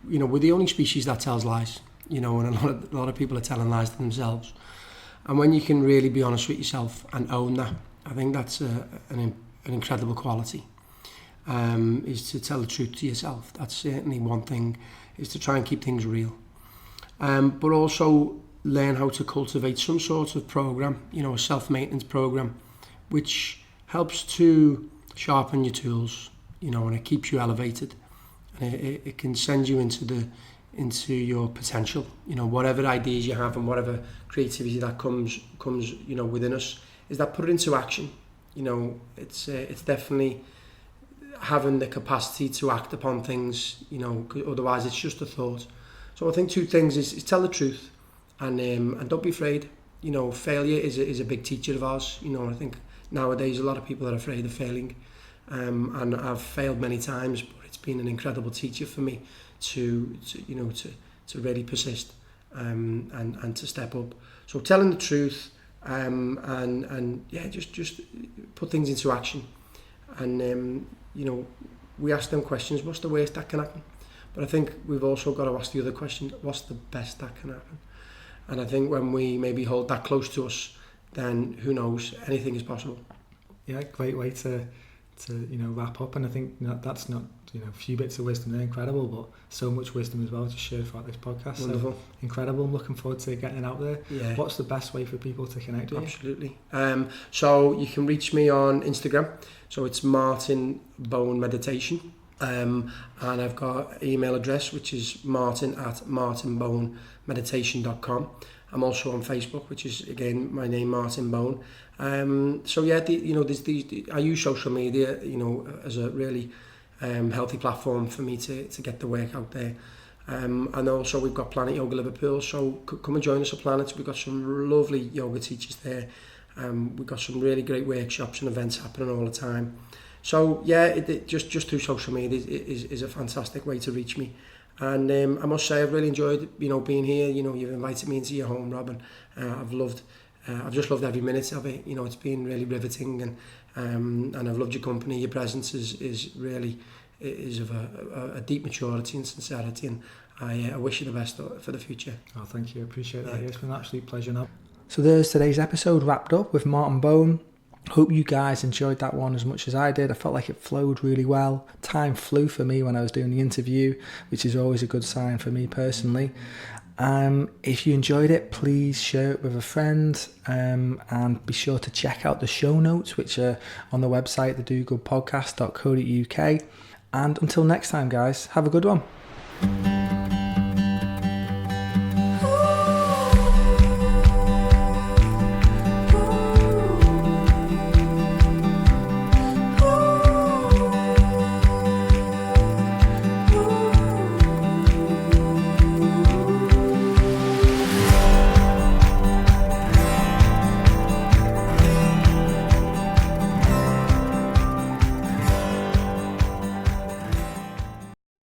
you know, we're the only species that tells lies, you know, and a lot of people are telling lies to themselves. And when you can really be honest with yourself and own that, I think that's an incredible quality, is to tell the truth to yourself. That's certainly one thing, is to try and keep things real. But also learn how to cultivate some sort of program, you know, a self-maintenance program, which helps to sharpen your tools, you know, and it keeps you elevated, and it can send you into your potential, you know, whatever ideas you have and whatever creativity that comes, you know, within us, is that put it into action. You know, it's definitely having the capacity to act upon things, you know, otherwise it's just a thought. So I think two things is tell the truth, and don't be afraid. You know, failure is a big teacher of ours. You know, I think nowadays a lot of people are afraid of failing. And I've failed many times, but it's been an incredible teacher for me to really persist, and to step up. So telling the truth, and just put things into action. And you know, we ask them questions: what's the worst that can happen? But I think we've also got to ask the other question: what's the best that can happen? And I think when we maybe hold that close to us, then who knows, anything is possible. Yeah, great way to you know, wrap up. And I think that's not, you know, a few bits of wisdom, they're incredible, but so much wisdom as well to share throughout this podcast. Wonderful. So incredible. I'm looking forward to getting it out there. What's the best way for people to connect with you? Absolutely. So you can reach me on Instagram, so it's Martin Bone Meditation, and I've got an email address which is martin@martinbonemeditation.com. I'm also on Facebook, which is again my name, Martin Bone. So yeah, you know, I use social media, you know, as a really healthy platform for me to get the work out there. And also we've got Planet Yoga Liverpool, so come and join us at Planet. We've got some lovely yoga teachers there. We've got some really great workshops and events happening all the time. So yeah, just through social media is a fantastic way to reach me. And I must say I've really enjoyed, being here. You've invited me into your home, Rob, and I've just loved every minute of it. It's been really riveting, and I've loved your company. Your presence is really of a deep maturity and sincerity, and I wish you the best for the future. Oh, thank you. I appreciate that. It's been an absolute pleasure now. So there's today's episode wrapped up with Martin Bone. Hope you guys enjoyed that one as much as I did. I felt like it flowed really well. Time flew for me when I was doing the interview, which is always a good sign for me personally. If you enjoyed it, please share it with a friend, and be sure to check out the show notes, which are on the website, thedogoodpodcast.co.uk. And until next time, guys, have a good one.